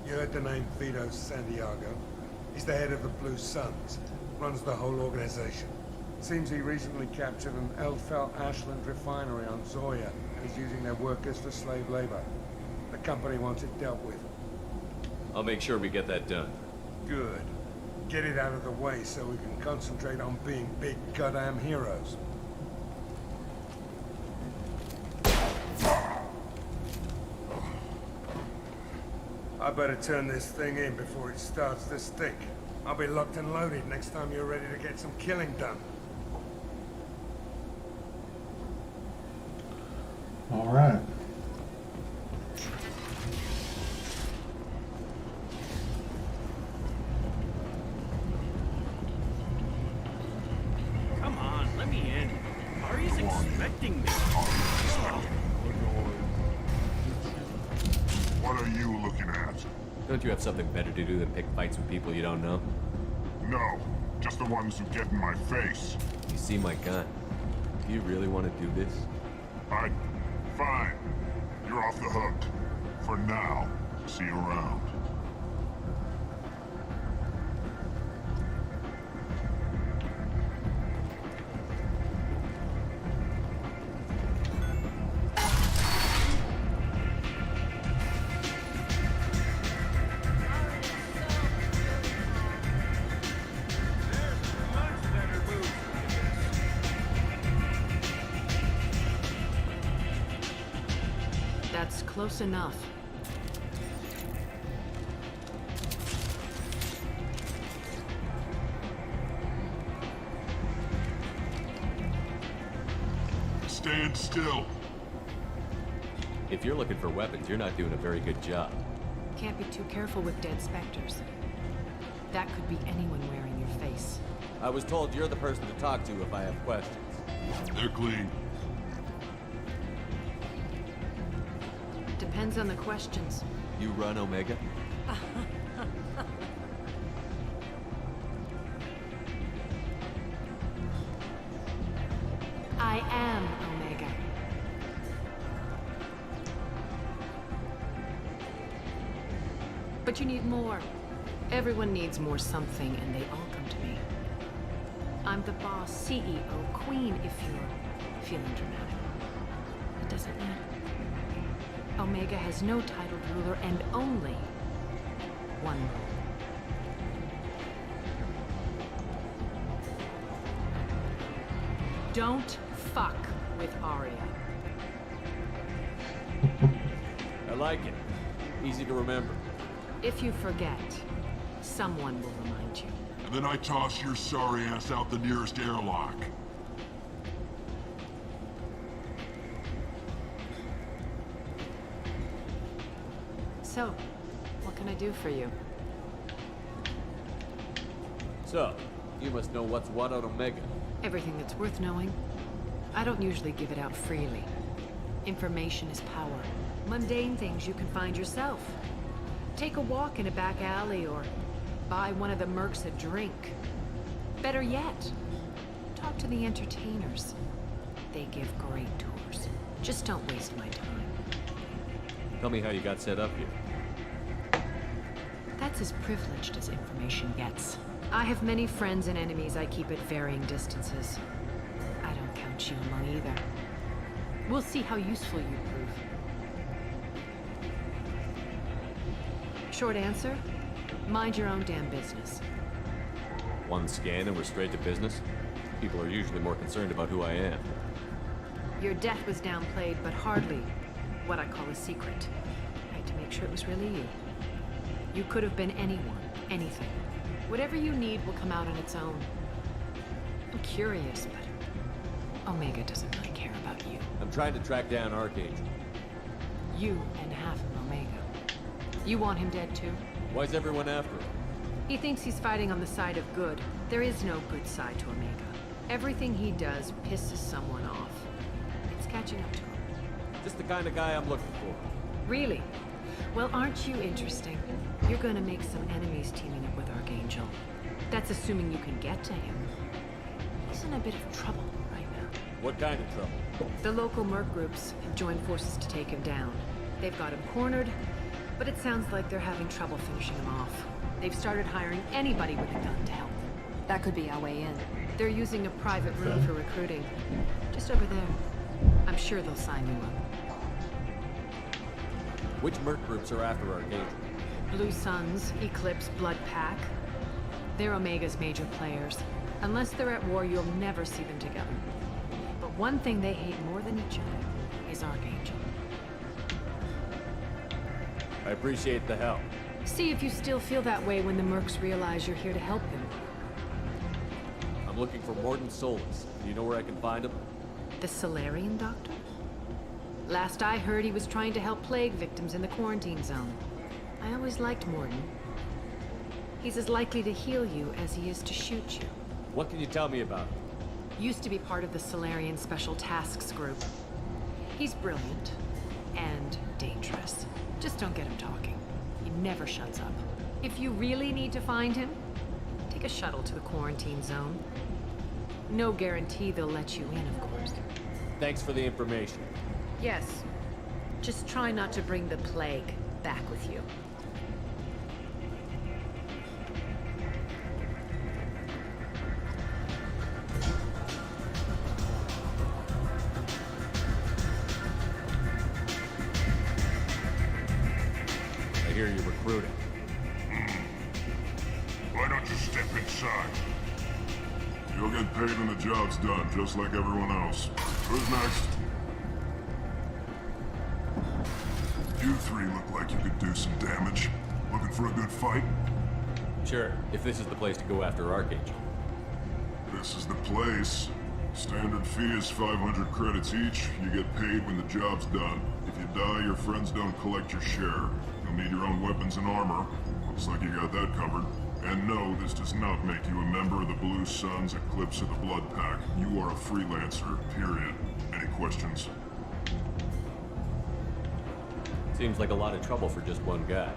You heard the name Vito Santiago? He's the head of the Blue Suns. Runs the whole organization. Seems he recently captured an Eldfell Ashland refinery on Zoya and is using their workers for slave labor. The company wants it dealt with. I'll make sure we get that done. Good. Get it out of the way so we can concentrate on being big goddamn heroes. I better turn this thing in before it starts to stick. I'll be locked and loaded next time you're ready to get some killing done. All right. Come on, let me in. Aria's expecting me. What are you looking at? Don't you have something better to do than pick fights with people you don't know? No, just the ones who get in my face. You see my gun. Do you really want to do this? Fine. You're off the hook. For now. See you around. That's close enough. Stand still. If you're looking for weapons, you're not doing a very good job. Can't be too careful with dead specters. That could be anyone wearing your face. I was told you're the person to talk to if I have questions. They're clean. Depends on the questions. You run Omega? I am Omega. But you need more. Everyone needs more something, and they all come to me. I'm the boss, CEO, queen, if you're feeling dramatic. It doesn't matter. Omega has no titled ruler and only one rule. Don't fuck with Aria. I like it. Easy to remember. If you forget, someone will remind you. And then I toss your sorry ass out the nearest airlock. So, what can I do for you? So, you must know what's what on Omega. Everything that's worth knowing. I don't usually give it out freely. Information is power. Mundane things you can find yourself. Take a walk in a back alley or buy one of the mercs a drink. Better yet, talk to the entertainers. They give great tours. Just don't waste my time. Tell me how you got set up here. That's as privileged as information gets. I have many friends and enemies I keep at varying distances. I don't count you among either. We'll see how useful you prove. Short answer, mind your own damn business. One scan and we're straight to business? People are usually more concerned about who I am. Your death was downplayed, but hardly what I call a secret. I had to make sure it was really you. You could have been anyone, anything. Whatever you need will come out on its own. I'm curious, but Omega doesn't really care about you. I'm trying to track down Archangel. You and half of Omega. You want him dead too? Why's everyone after him? He thinks he's fighting on the side of good. There is no good side to Omega. Everything he does pisses someone off. It's catching up to him. Just the kind of guy I'm looking for. Really? Well, aren't you interesting? You're gonna make some enemies teaming up with Archangel. That's assuming you can get to him. He's in a bit of trouble right now. What kind of trouble? The local merc groups have joined forces to take him down. They've got him cornered, but it sounds like they're having trouble finishing him off. They've started hiring anybody with a gun to help them. That could be our way in. They're using a private room for recruiting. Just over there. I'm sure they'll sign you up. Which merc groups are after Archangel? Blue Suns, Eclipse, Blood Pack. They're Omega's major players. Unless they're at war, you'll never see them together. But one thing they hate more than each other is Archangel. I appreciate the help. See if you still feel that way when the mercs realize you're here to help them. I'm looking for Mordin Solus. Do you know where I can find him? The Solarian doctor? Last I heard, he was trying to help plague victims in the quarantine zone. I always liked Mordin. He's as likely to heal you as he is to shoot you. What can you tell me about him? Used to be part of the Solarian Special Tasks Group. He's brilliant and dangerous. Just don't get him talking. He never shuts up. If you really need to find him, take a shuttle to the quarantine zone. No guarantee they'll let you in, of course. Thanks for the information. Yes. Just try not to bring the plague back with you. I hear you're recruiting. Why don't you step inside? You'll get paid when the job's done, just like everyone else. Who's next? You three look like you could do some damage. Looking for a good fight? Sure, if this is the place to go after Archangel. This is the place. Standard fee is 500 credits each. You get paid when the job's done. If you die, your friends don't collect your share. You'll need your own weapons and armor. Looks like you got that covered. And no, this does not make you a member of the Blue Suns, Eclipse, or the Blood Pack. You are a freelancer, period. Any questions? Seems like a lot of trouble for just one guy.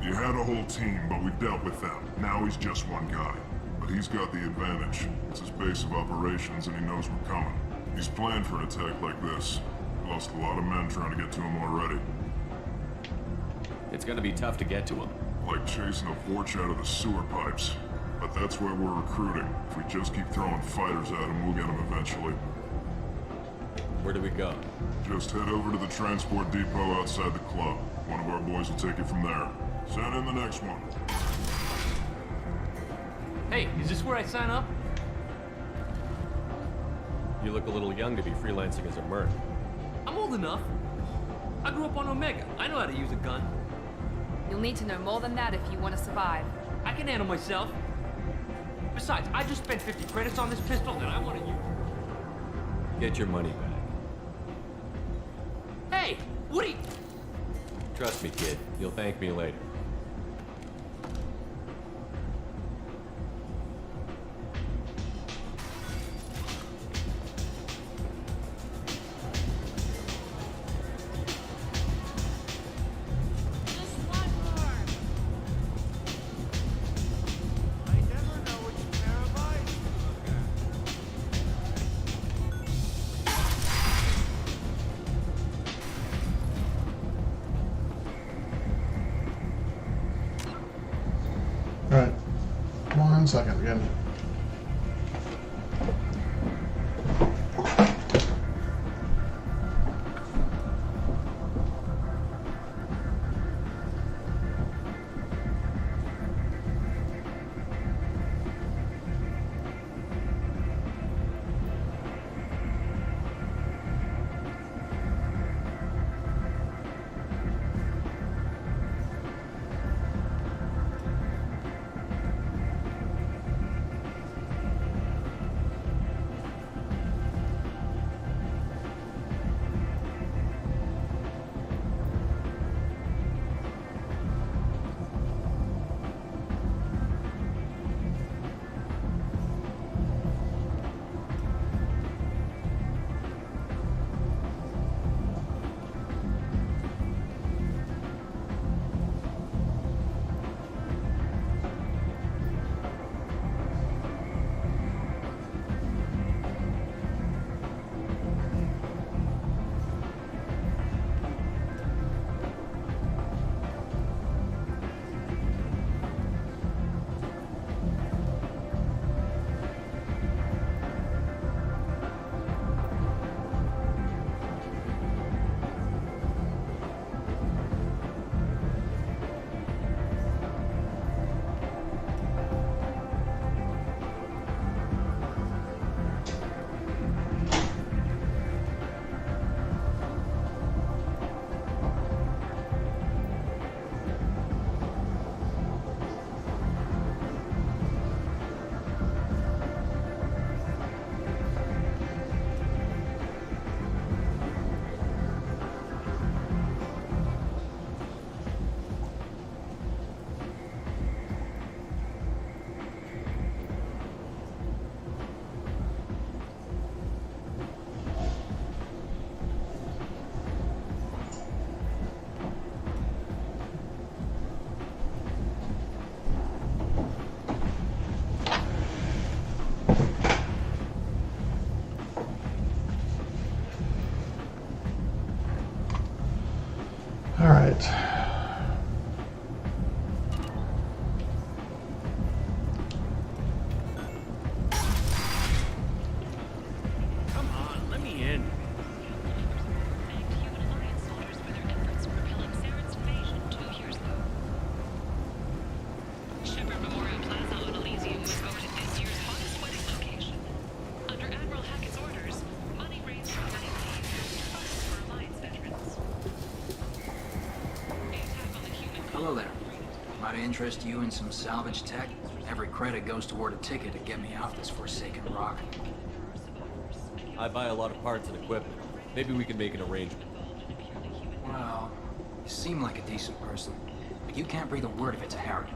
You had a whole team, but we dealt with them. Now he's just one guy. But he's got the advantage. It's his base of operations, and he knows we're coming. He's planned for an attack like this. Lost a lot of men trying to get to him already. It's gonna be tough to get to him. Like chasing a Vorch out of the sewer pipes. But that's why we're recruiting. If we just keep throwing fighters at him, we'll get him eventually. Where do we go? Just head over to the transport depot outside the club. One of our boys will take it from there. Send in the next one. Hey, is this where I sign up? You look a little young to be freelancing as a merc. I'm old enough. I grew up on Omega. I know how to use a gun. You'll need to know more than that if you want to survive. I can handle myself. Besides, I just spent 50 credits on this pistol and I want to use it. Get your money back. Hey, what are you... Trust me, kid. You'll thank me later. Alright. 1 second again. Alright. Come on, let me in. Shepard Memorial Plaza on Elysium was voted this year's hottest wedding location. Under Admiral Hackett's orders, money raised from wedding fees funds for Alliance veterans. Hello there. Might interest you in some salvage tech? Every credit goes toward a ticket to get me off this forsaken rock. I buy a lot of parts and equipment. Maybe we can make an arrangement. Well, you seem like a decent person, but you can't breathe a word of it to Harry.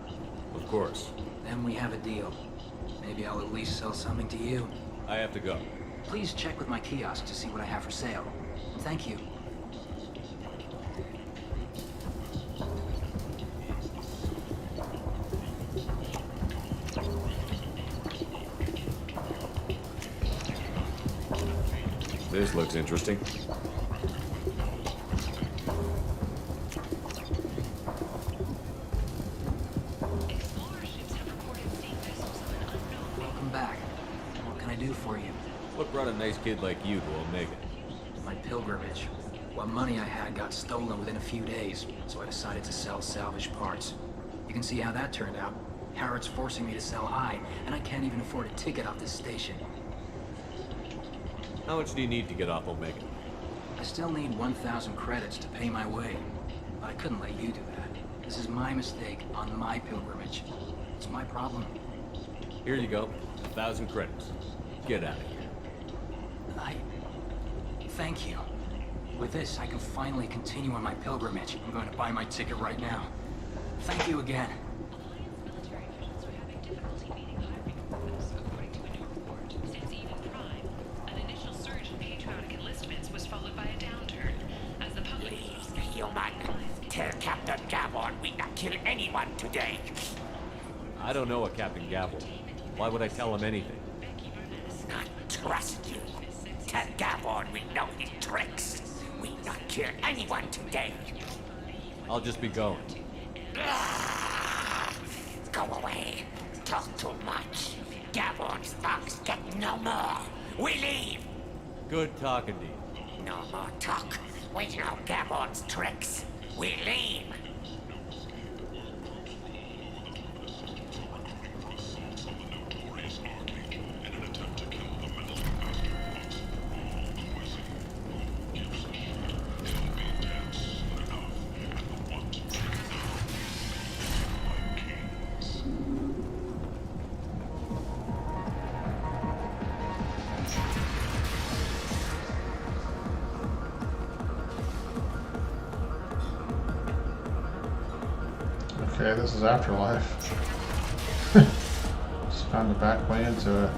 Of course. Then we have a deal. Maybe I'll at least sell something to you. I have to go. Please check with my kiosk to see what I have for sale. Thank you. This looks interesting. Welcome back. What can I do for you? What brought a nice kid like you to Omega? My pilgrimage. What money I had got stolen within a few days, so I decided to sell salvage parts. You can see how that turned out. Harrod's forcing me to sell high, and I can't even afford a ticket off this station. How much do you need to get off Omega? I still need 1,000 credits to pay my way. But I couldn't let you do that. This is my mistake on my pilgrimage. It's my problem. Here you go. 1,000 credits. Get out of here. Thank you. With this, I can finally continue on my pilgrimage. I'm going to buy my ticket right now. Thank you again. Since even Prime, an initial surge in patriotic enlistments was followed by a downturn, as the public... Human, tell Captain Gavon we not kill anyone today. I don't know a Captain Gavel. Why would I tell him anything? Not trust you. Tell Gavon we know his tricks. We not kill anyone today. I'll just be going. Go away. Talk too much. Gavon's thugs get no more. We leave. Good talking to you. No more talk. We know Gavon's tricks. We leave. Okay, this is Afterlife. Just found a back way into it.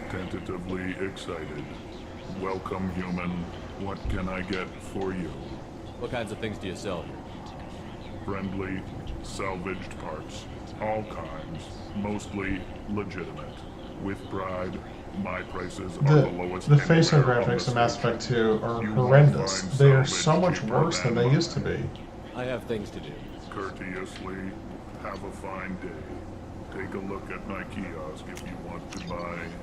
Tentatively excited. Welcome, human. What can I get for you? What kinds of things do you sell here? Friendly, salvaged parts. All kinds. Mostly legitimate. With pride, my prices are the lowest. The facing anywhere on graphics the in Mass stage. Effect 2 are You horrendous. won't find They are salvage so much cheaper worse than they than used to be. I have things to do. Courteously, have a fine day. Take a look at my kiosk if you want to buy anything.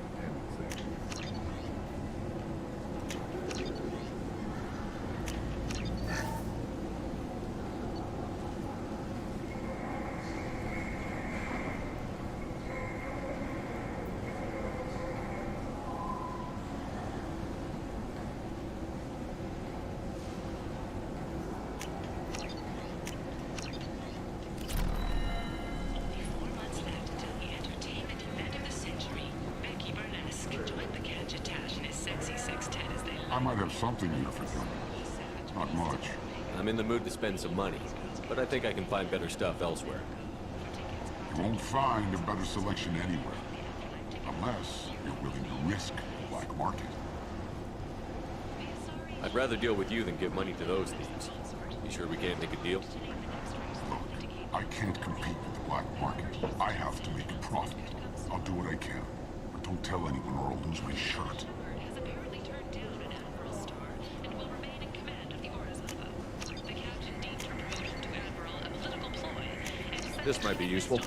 I might have something here for you. Not much. I'm in the mood to spend some money, but I think I can find better stuff elsewhere. You won't find a better selection anywhere. Unless you're willing to risk the black market. I'd rather deal with you than give money to those thieves. You sure we can't make a deal? Look, I can't compete with the black market. I have to make a profit. I'll do what I can. But don't tell anyone or I'll lose my shirt. This might be useful.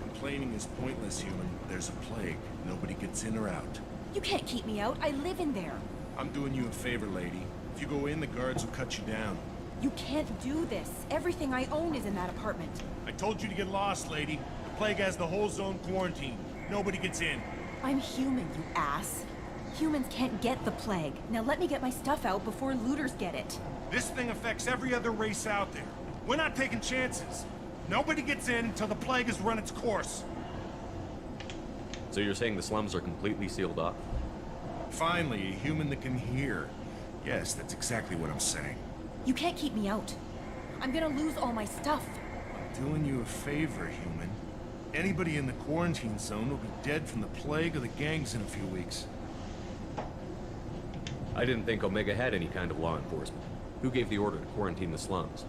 Complaining is pointless, human. There's a plague. Nobody gets in or out. You can't keep me out. I live in there. I'm doing you a favor, lady. If you go in, the guards will cut you down. You can't do this. Everything I own is in that apartment. I told you to get lost, lady. The plague has the whole zone quarantined. Nobody gets in. I'm human, you ass. Humans can't get the plague. Now let me get my stuff out before looters get it. This thing affects every other race out there. We're not taking chances. Nobody gets in until the plague has run its course. So you're saying the slums are completely sealed off? Finally, a human that can hear. Yes, that's exactly what I'm saying. You can't keep me out. I'm gonna lose all my stuff. I'm doing you a favor, human. Anybody in the quarantine zone will be dead from the plague or the gangs in a few weeks. I didn't think Omega had any kind of law enforcement. Who gave the order to quarantine the slums?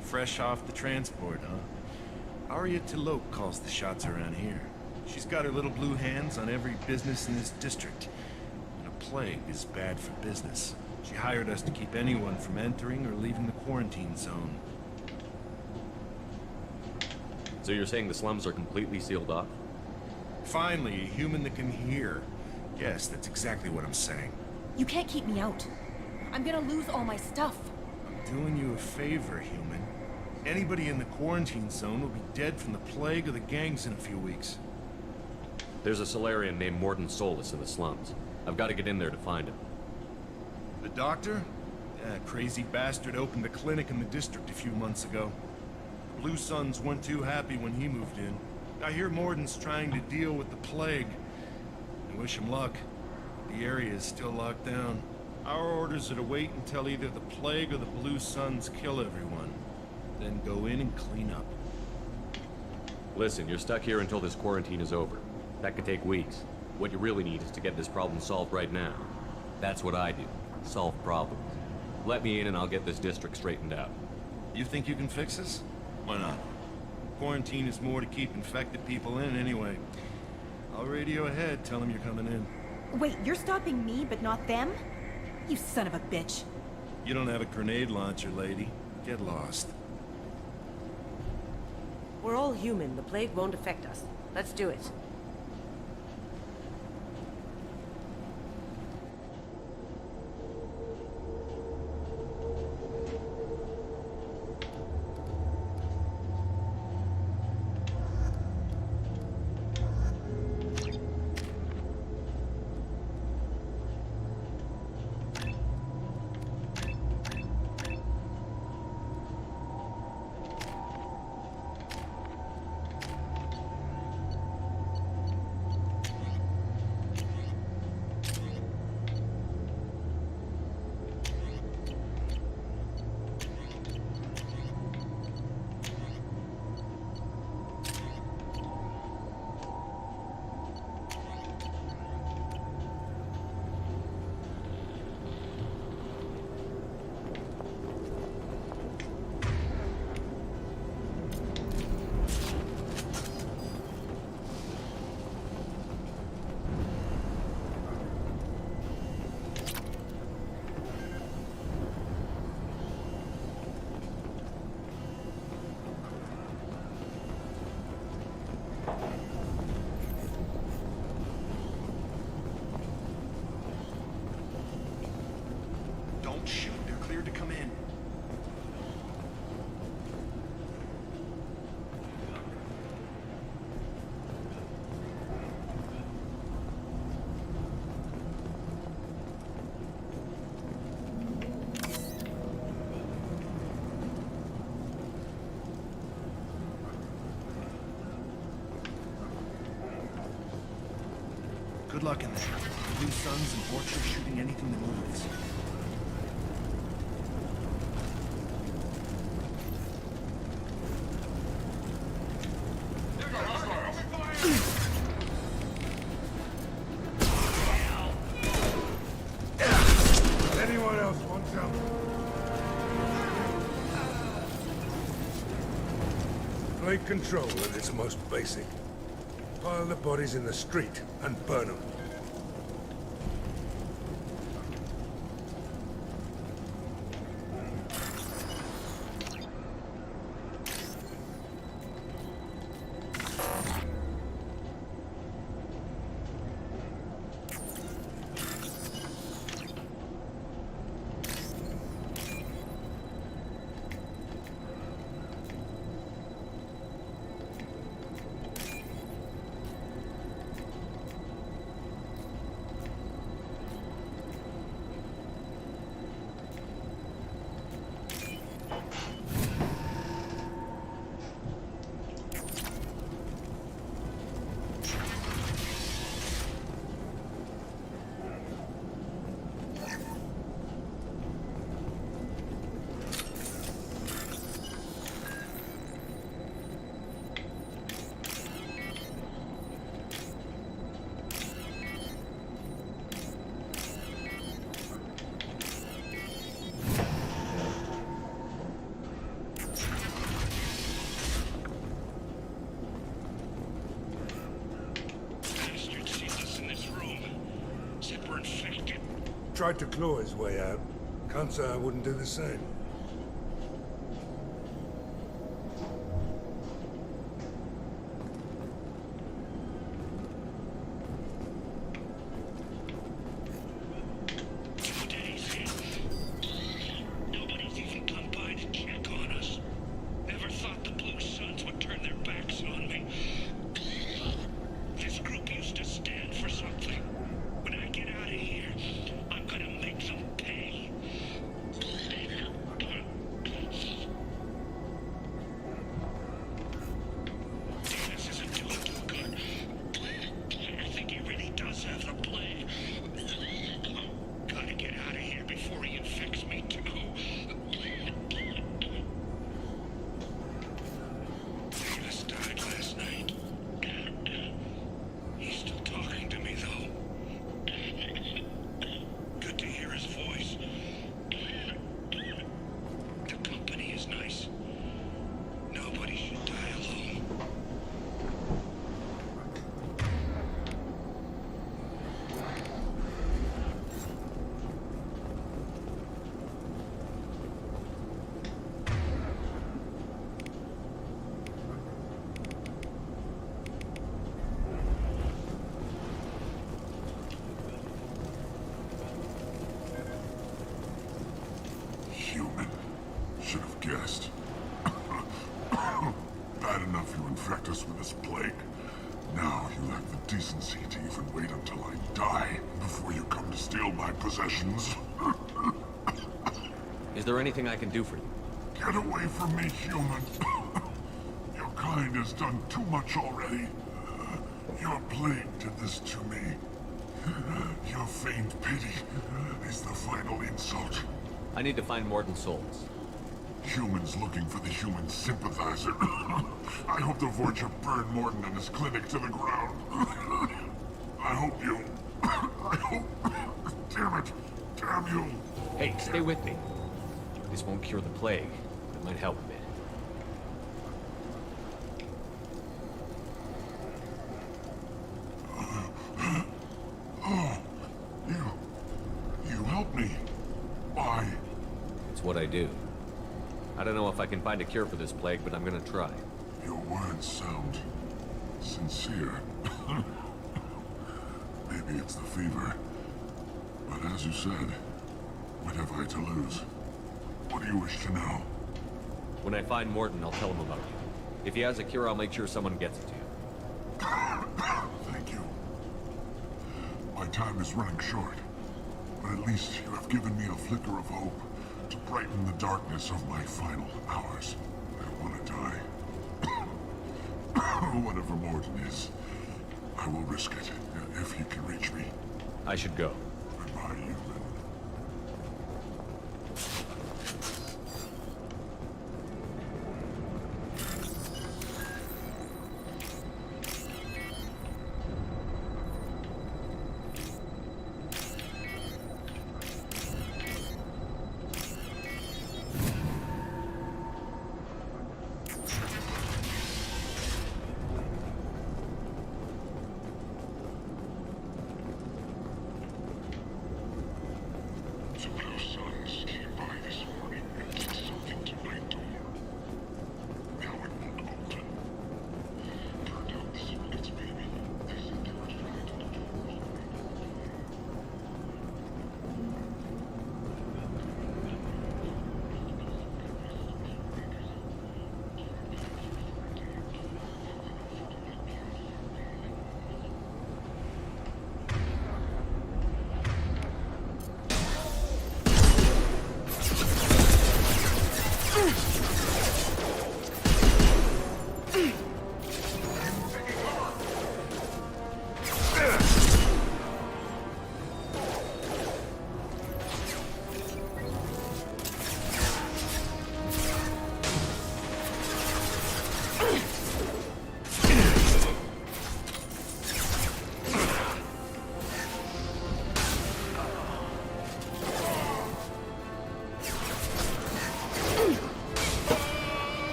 Fresh off the transport, huh? Aria calls the shots around here. She's got her little blue hands on every business in this district. And a plague is bad for business. She hired us to keep anyone from entering or leaving the quarantine zone. So you're saying the slums are completely sealed off? Finally, a human that can hear. Yes, that's exactly what I'm saying. You can't keep me out. I'm gonna lose all my stuff. I'm doing you a favor, human. Anybody in the quarantine zone will be dead from the plague or the gangs in a few weeks. There's a Solarian named Mordin Solus in the slums. I've got to get in there to find him. The doctor? That crazy bastard opened a clinic in the district a few months ago. Blue Suns weren't too happy when he moved in. I hear Mordin's trying to deal with the plague. I wish him luck. The area is still locked down. Our orders are to wait until either the plague or the Blue Suns kill everyone. Then go in and clean up. Listen, you're stuck here until this quarantine is over. That could take weeks. What you really need is to get this problem solved right now. That's what I do. Solve problems. Let me in and I'll get this district straightened out. You think you can fix this? Why not? Quarantine is more to keep infected people in anyway. I'll radio ahead, tell them you're coming in. Wait, you're stopping me, but not them? You son of a bitch. You don't have a grenade launcher, lady. Get lost. We're all human. The plague won't affect us. Let's do it. Shoot, they're cleared to come in. Good luck in there. Blue Suns and Orchard shooting anything that moves. Anyone else want some? Plague control at its most basic. Pile the bodies in the street and burn them. were infected. Tried to claw his way out. Can't say I wouldn't do the same. Should have guessed. Bad enough you infect us with this plague. Now you lack the decency to even wait until I die before you come to steal my possessions. Is there anything I can do for you? Get away from me, human. Your kind has done too much already. Your plague did this to me. Your feigned pity is the final insult. I need to find Mordin's souls. Humans looking for the human sympathizer. I hope the Vorcha burn Mordin and his clinic to the ground. I hope you... I hope... Damn it! Damn you! Hey, stay with me. This won't cure the plague. It might help a bit. Oh, you helped me. Why? It's what I do. I don't know if I can find a cure for this plague, but I'm gonna try. Your words sound sincere. Maybe it's the fever. But as you said, what have I to lose? What do you wish to know? When I find Mordin, I'll tell him about you. If he has a cure, I'll make sure someone gets it to you. Thank you. My time is running short. But at least you have given me a flicker of hope to brighten the darkness of my final hours. I want to die. Whatever Mordin is, I will risk it if he can reach me. I should go. Goodbye, human.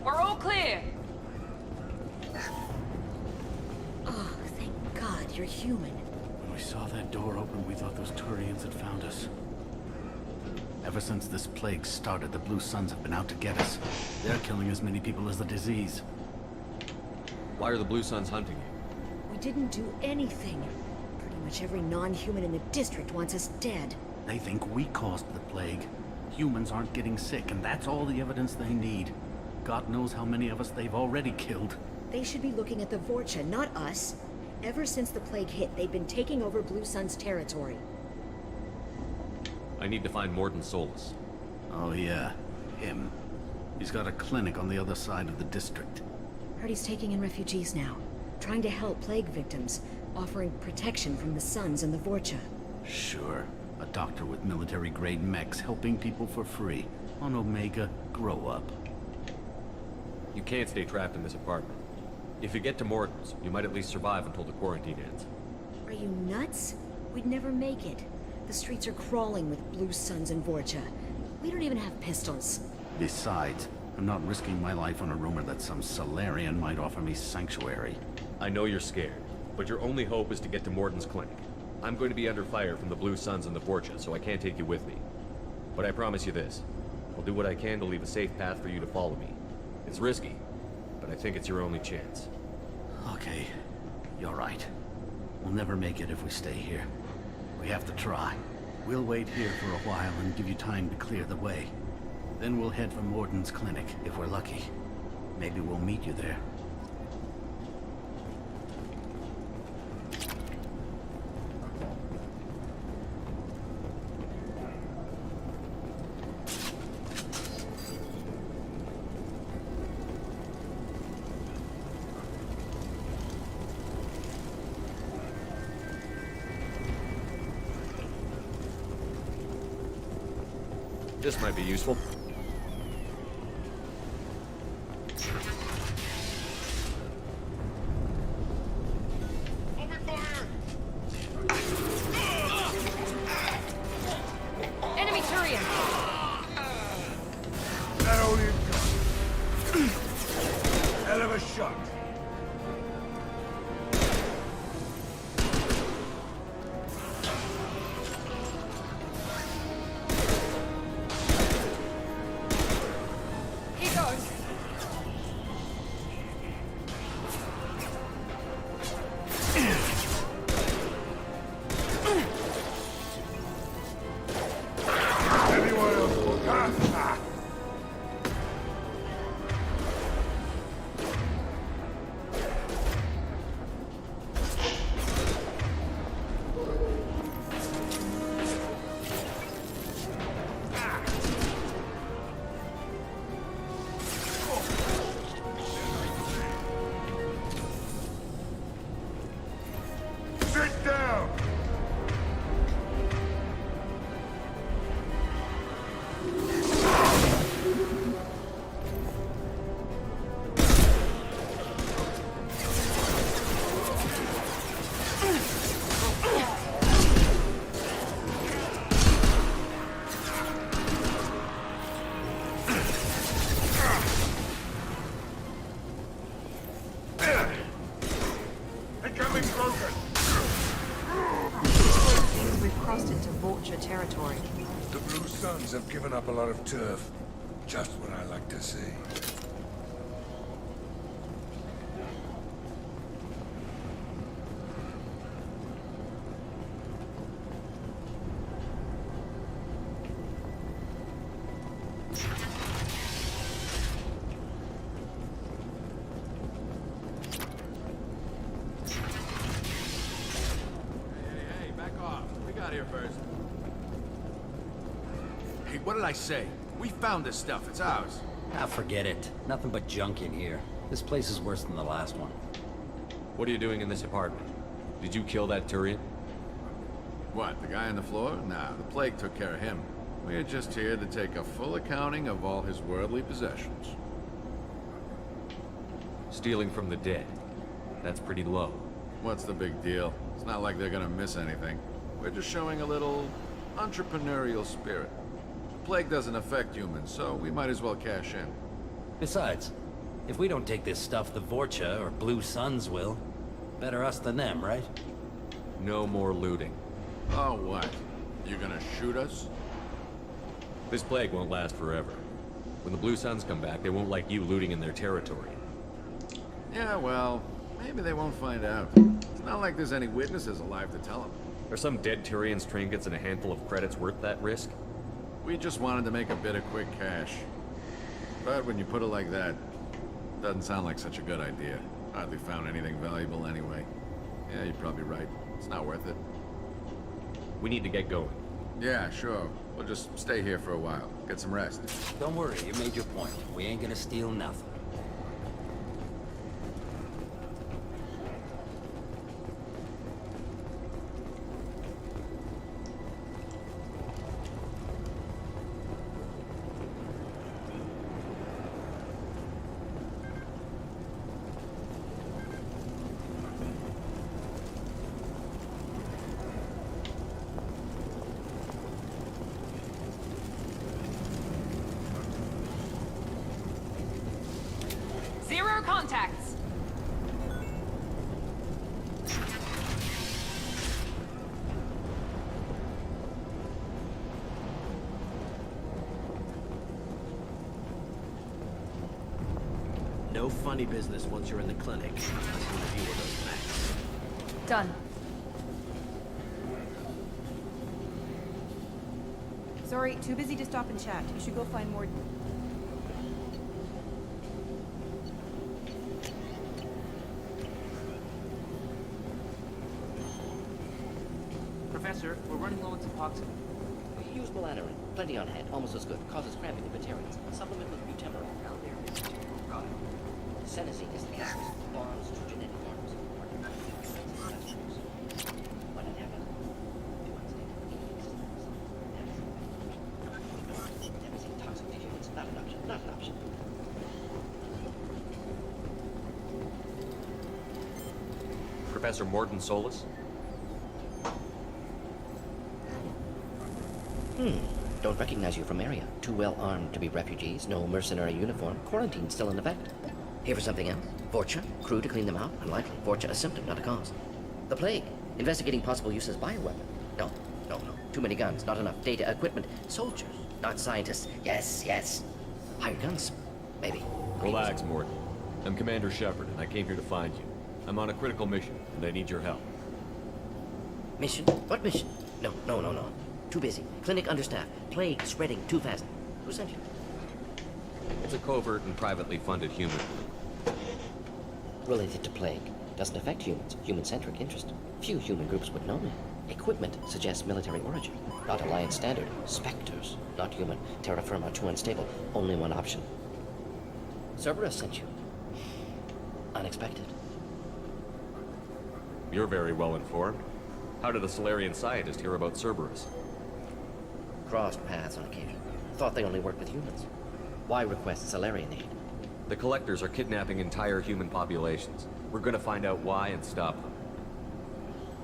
We're all clear. Oh, thank God you're human. When we saw that door open, we thought those Turians had found us. Ever since this plague started, the Blue Suns have been out to get us. They're killing as many people as the disease. Why are the Blue Suns hunting you? We didn't do anything. Pretty much every non-human in the district wants us dead. They think we caused the plague. Humans aren't getting sick, and that's all the evidence they need. God knows how many of us they've already killed. They should be looking at the Vorcha, not us. Ever since the plague hit, they've been taking over Blue Sun's territory. I need to find Mordin Solus. Oh yeah, him. He's got a clinic on the other side of the district. Heard he's taking in refugees now, trying to help plague victims, offering protection from the Suns and the Vorcha. Sure. A doctor with military-grade mechs helping people for free. On Omega, grow up. You can't stay trapped in this apartment. If you get to Mordin's, you might at least survive until the quarantine ends. Are you nuts? We'd never make it. The streets are crawling with Blue Suns and Vorcha. We don't even have pistols. Besides, I'm not risking my life on a rumor that some Solarian might offer me sanctuary. I know you're scared, but your only hope is to get to Mordin's clinic. I'm going to be under fire from the Blue Suns and the Vorcha, so I can't take you with me. But I promise you this. I'll do what I can to leave a safe path for you to follow me. It's risky, but I think it's your only chance. Okay, you're right. We'll never make it if we stay here. We have to try. We'll wait here for a while and give you time to clear the way. Then we'll head for Mordin's clinic, if we're lucky. Maybe we'll meet you there. This might be useful. Enemy Turian! That all you've got? Hell of a shot. Territory. The Blue Suns have given up a lot of turf. Just what I like to see. Hey, back off. We got here first. Hey, what did I say? We found this stuff. It's ours. Ah, forget it. Nothing but junk in here. This place is worse than the last one. What are you doing in this apartment? Did you kill that Turian? What, the guy on the floor? Nah, the plague took care of him. We're just here to take a full accounting of all his worldly possessions. Stealing from the dead. That's pretty low. What's the big deal? It's not like they're gonna miss anything. We're just showing a little entrepreneurial spirit. The plague doesn't affect humans, so we might as well cash in. Besides, If we don't take this stuff, the Vorcha or Blue Suns will. Better us than them, right? No more looting. Oh, what? You gonna shoot us? This plague won't last forever. When the Blue Suns come back, they won't like you looting in their territory. Yeah, well, maybe they won't find out. It's not like there's any witnesses alive to tell them. Are some dead Tyrians' trinkets and a handful of credits worth that risk? We just wanted to make a bit of quick cash. But when you put it like that, doesn't sound like such a good idea. Hardly found anything valuable anyway. Yeah, you're probably right. It's not worth it. We need to get going. Yeah, sure. We'll just stay here for a while. Get some rest. Don't worry, you made your point. We ain't gonna steal nothing. Zero contacts. No funny business once you're in the clinic. Unless you deal with those facts. Done. Sorry, too busy to stop and chat. You should go find Mordin. Professor, we're running low on Suboxone. Use melanorin. Plenty on hand. Almost as good. Causes cramping in veterans. Supplement with butyramine. Now there is Senesine is the catalyst. Bonds to genetic markers. What had happened? Devastating toxic to humans. Not an option. Not an option. Professor Mordin Solus? Don't recognize you from Aria. Too well armed to be refugees, no mercenary uniform, quarantine still in effect. Here for something else? Vorcha? Crew to clean them out? Unlikely. Vorcha a symptom, not a cause. The plague? Investigating possible use as bioweapon? No. Too many guns, not enough data, equipment. Soldiers, not scientists. Yes. Hired guns? Maybe. Relax, Mordin. I'm Commander Shepard, and I came here to find you. I'm on a critical mission, and I need your help. Mission? What mission? No. Too busy. Clinic understaffed. Plague spreading too fast. Who sent you? It's a covert and privately funded human group. Related to plague. Doesn't affect humans. Human-centric interest. Few human groups would know it. Equipment suggests military origin. Not Alliance standard. Spectres. Not human. Terra firma too unstable. Only one option. Cerberus sent you. Unexpected. You're very well informed. How did a Solarian scientist hear about Cerberus? Crossed paths on occasion. Thought they only worked with humans. Why request Solarian aid? The Collectors are kidnapping entire human populations. We're gonna find out why and stop them.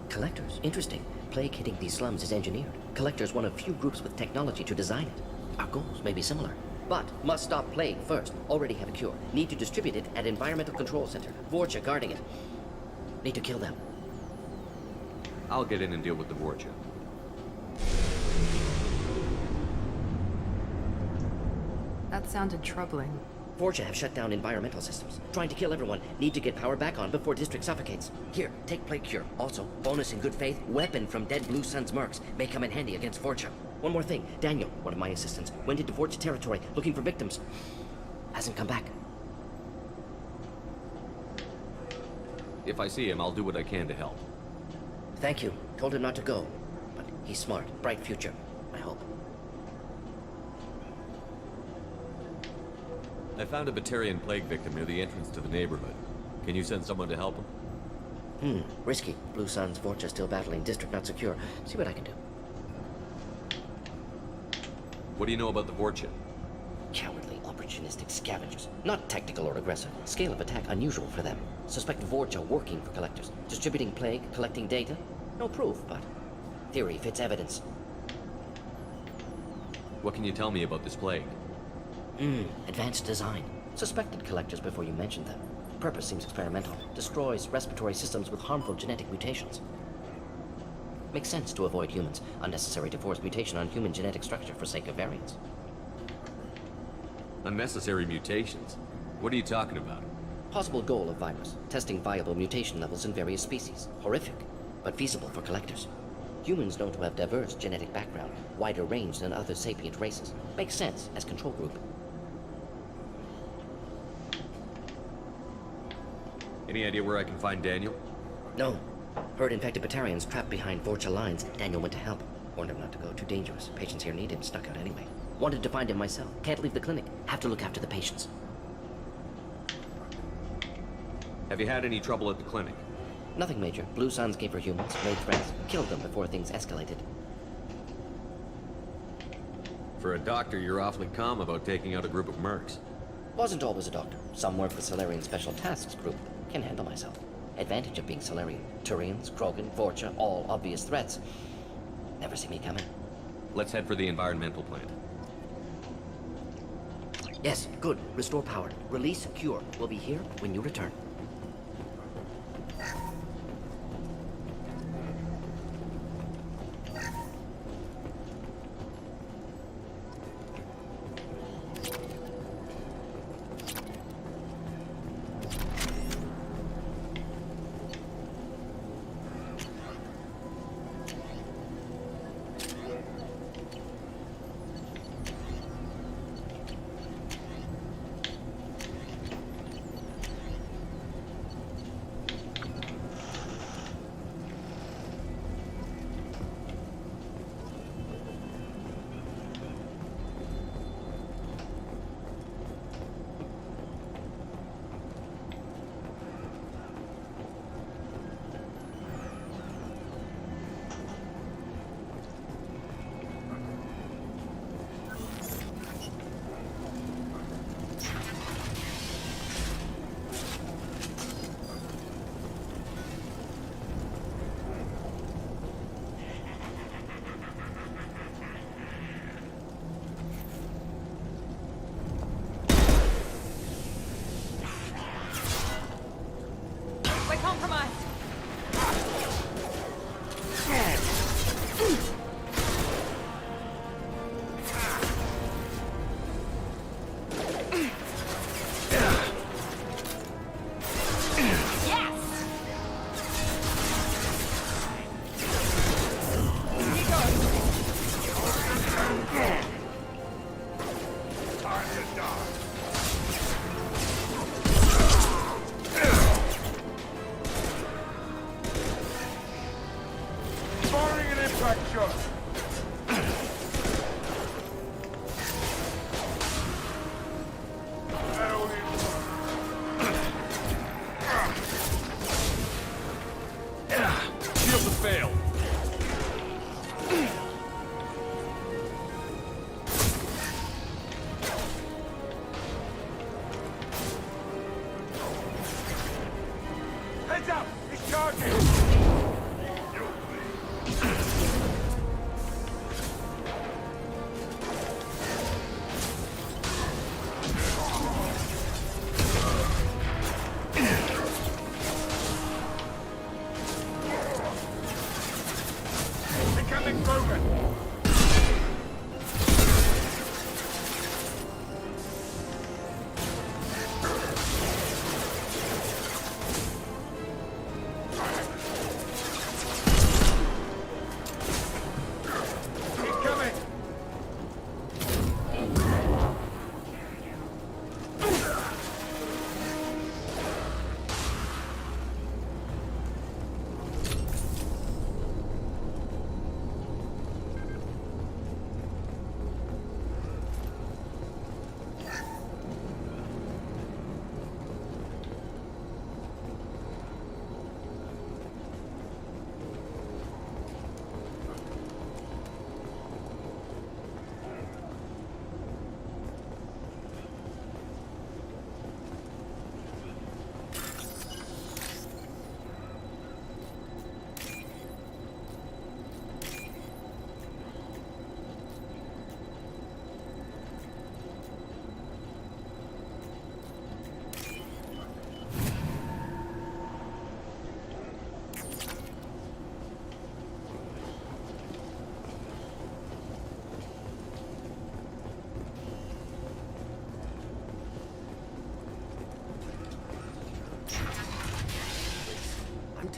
Collectors? Interesting. Plague hitting these slums is engineered. Collectors one of few groups with technology to design it. Our goals may be similar. But must stop plague first. Already have a cure. Need to distribute it at Environmental Control Center. Vorcha guarding it. Need to kill them. I'll get in and deal with the Vorcha. That sounded troubling. Vorcha have shut down environmental systems. Trying to kill everyone. Need to get power back on before district suffocates. Here, take plague cure. Also, bonus in good faith, weapon from dead Blue Sun's mercs. May come in handy against Vorcha. One more thing. Daniel, one of my assistants, went into Vorcha territory looking for victims. Hasn't come back. If I see him, I'll do what I can to help. Thank you. Told him not to go. But he's smart. Bright future. I hope. I found a Batarian plague victim near the entrance to the neighborhood. Can you send someone to help him? Risky. Blue Suns, Vorcha still battling. District not secure. See what I can do. What do you know about the Vorcha? Cowardly, opportunistic scavengers. Not tactical or aggressive. Scale of attack unusual for them. Suspect Vorcha working for Collectors. Distributing plague, collecting data. No proof, but theory fits evidence. What can you tell me about this plague? Advanced design. Suspected collectors before you mentioned them. Purpose seems experimental. Destroys respiratory systems with harmful genetic mutations. Makes sense to avoid humans. Unnecessary to force mutation on human genetic structure for sake of variance. Unnecessary mutations? What are you talking about? Possible goal of virus. Testing viable mutation levels in various species. Horrific, but feasible for collectors. Humans known to have diverse genetic background, wider range than other sapient races. Makes sense as control group. Any idea where I can find Daniel? No. Heard infected Batarians trapped behind Vorcha lines. Daniel went to help. Warned him not to go. Too dangerous. Patients here need him. Snuck out anyway. Wanted to find him myself. Can't leave the clinic. Have to look after the patients. Have you had any trouble at the clinic? Nothing major. Blue Suns came for humans, made threats, killed them before things escalated. For a doctor, you're awfully calm about taking out a group of mercs. Wasn't always a doctor. Some work with Solarian Special Tasks Group. Can handle myself. Advantage of being Solarian. Turians, Krogan, Vorcha, all obvious threats. Never see me coming. Let's head for the environmental plant. Yes, good. Restore power. Release cure. We'll be here when you return.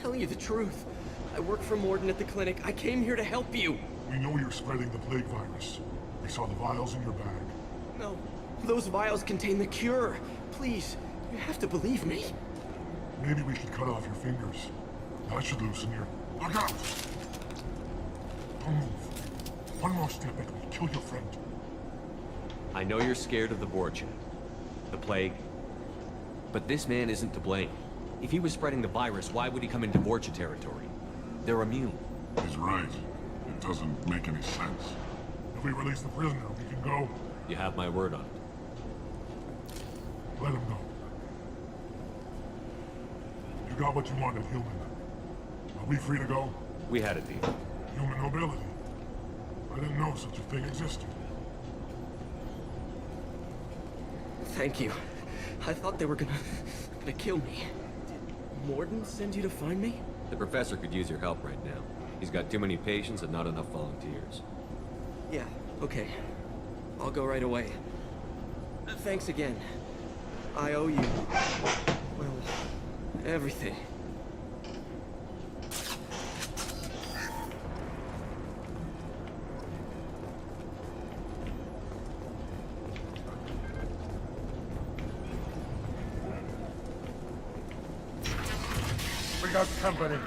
telling you the truth. I work for Mordin at the clinic. I came here to help you. We know you're spreading the plague virus. We saw the vials in your bag. No, those vials contain the cure. Please, you have to believe me. Maybe we should cut off your fingers. That should loosen your... Look out! Don't move. One more step and we'll kill your friend. I know you're scared of the Vorcha, the plague, but this man isn't to blame. If he was spreading the virus, why would he come into Vorcha territory? They're immune. He's right. It doesn't make any sense. If we release the prisoner, we can go. You have my word on it. Let him go. You got what you wanted, human. Are we free to go? We had a deal. Human nobility. I didn't know such a thing existed. Thank you. I thought they were gonna kill me. Did Mordin send you to find me? The professor could use your help right now. He's got too many patients and not enough volunteers. Yeah, okay. I'll go right away. Thanks again. I owe you... well, everything. We got company.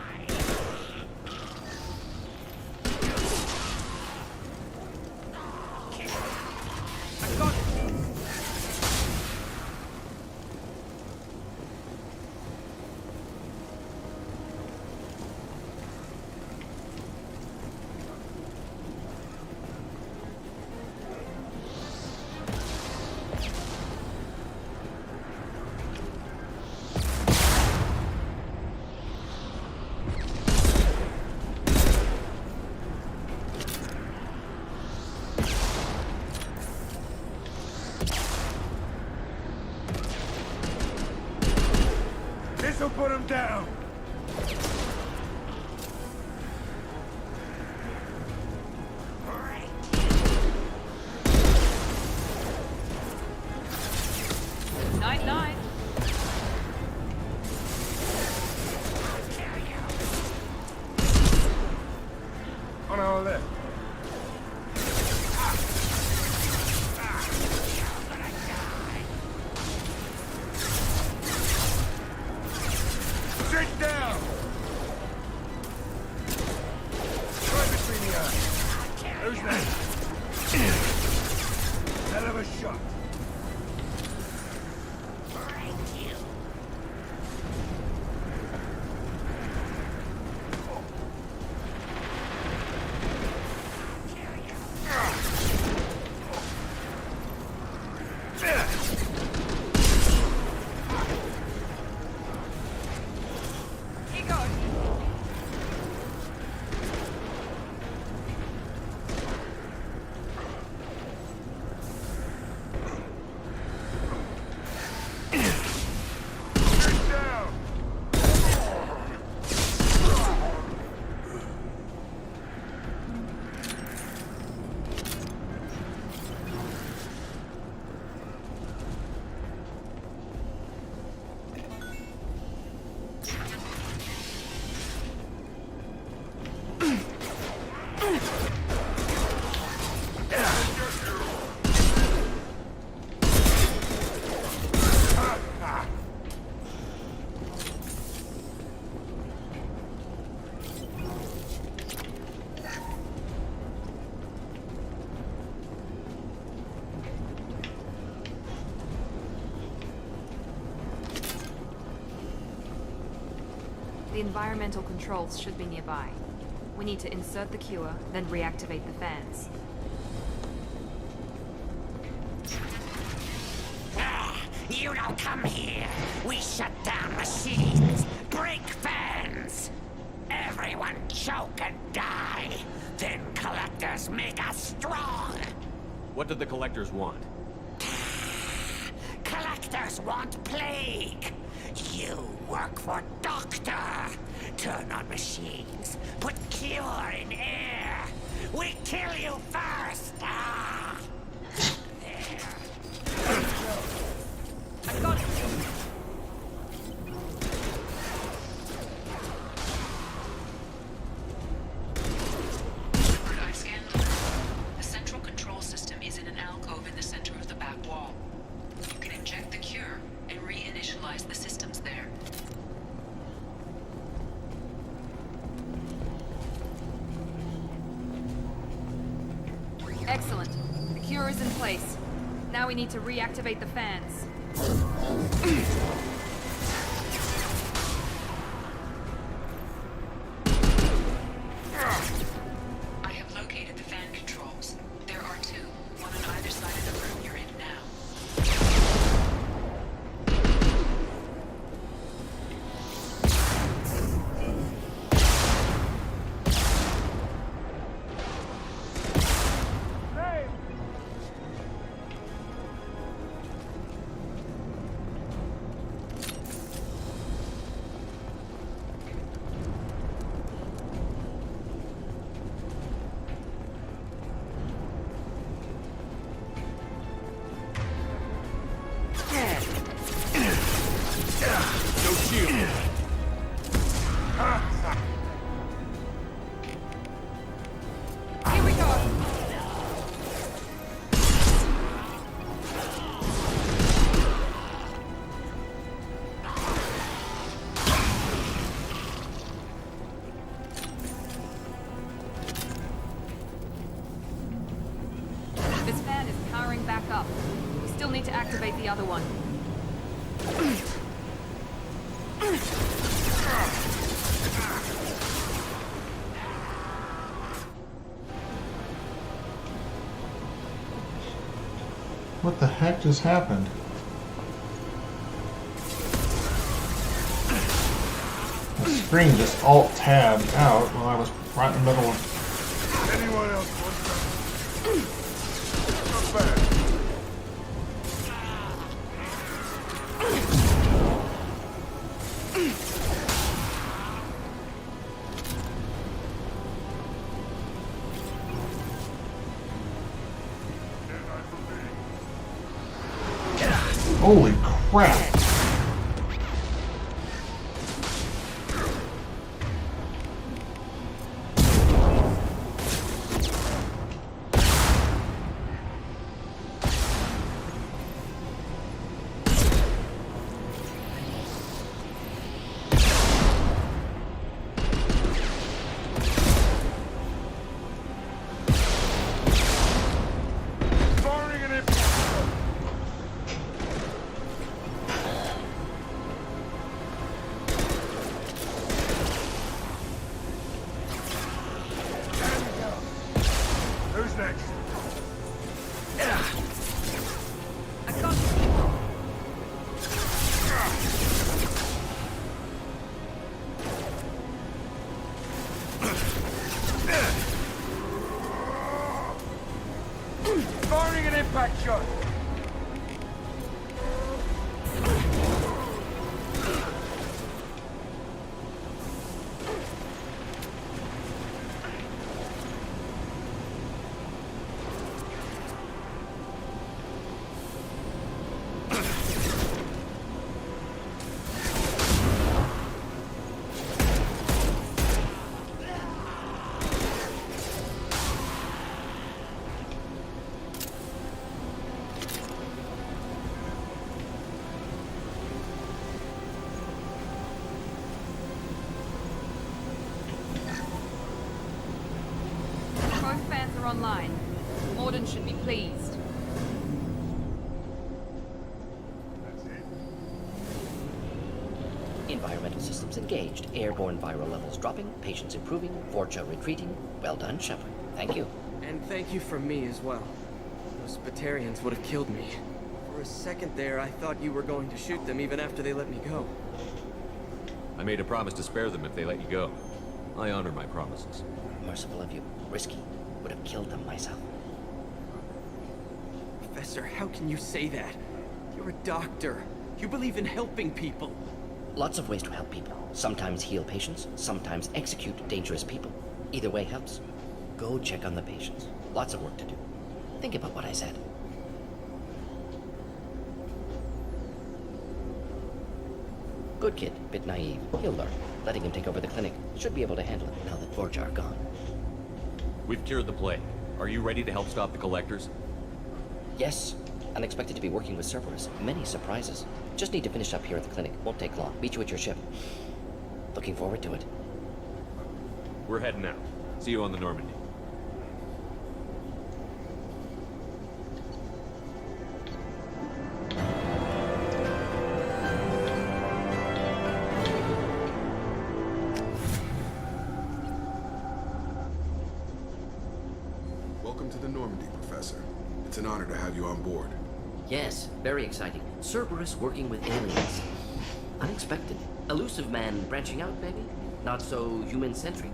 This'll put him down. Night-night. On our left. Sit down! Right between the eyes. Who's that? Hell of a shot. The environmental controls should be nearby. We need to insert the cure, then reactivate the fans. You don't come here. We shut down machines, break fans. Everyone choke and die. Then collectors make us strong. What did the collectors want? Collectors want plague. You work for Doctor. Turn on machines. Put cure in air. We kill you first. Ah. There. I got you. stabilize the systems there. Excellent. The cure is in place. Now we need to reactivate the fans. I have located the fan controls. There are two, one on either side of the room you're in now. No shield. Here we go. This fan is powering back up. We still need to activate the other one. What the heck just happened? The screen just alt-tabbed out while I was right in the middle of... Anyone else wants that? Not bad. Holy crap! Firing an impact. Who's next? I got Firing an impact shot. both fans are online. Mordin should be pleased. Environmental systems engaged. Airborne viral levels dropping. Patients improving. Vorcha retreating. Well done, Shepard. Thank you. And thank you from me as well. Those Batarians would have killed me. For a second there, I thought you were going to shoot them even after they let me go. I made a promise to spare them if they let you go. I honor my promises. Merciful of you. Risky. Would have killed them myself. Professor, how can you say that? You're a doctor. You believe in helping people. Lots of ways to help people. Sometimes heal patients, sometimes execute dangerous people. Either way helps. Go check on the patients. Lots of work to do. Think about what I said. Good kid, bit naive. He'll learn. Letting him take over the clinic. Should be able to handle it now that Vorcha are gone. We've cured the plague. Are you ready to help stop the collectors? Yes. Unexpected to be working with Cerberus. Many surprises. Just need to finish up here at the clinic. Won't take long. Meet you at your ship. Looking forward to it. We're heading out. See you on the Normandy. Welcome to the Normandy, Professor. It's an honor to have you on board. Yes, very exciting. Cerberus working with aliens. Unexpected. Elusive man branching out, maybe? Not so human-centric.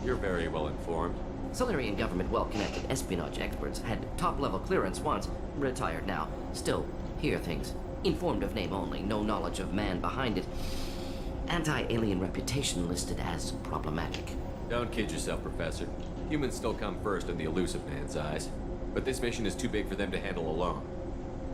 You're very well informed. Solarian government well-connected espionage experts had top-level clearance once, retired now. Still, hear things. Informed of name only, no knowledge of man behind it. Anti-alien reputation listed as problematic. Don't kid yourself, Professor. Humans still come first in the elusive man's eyes. But this mission is too big for them to handle alone.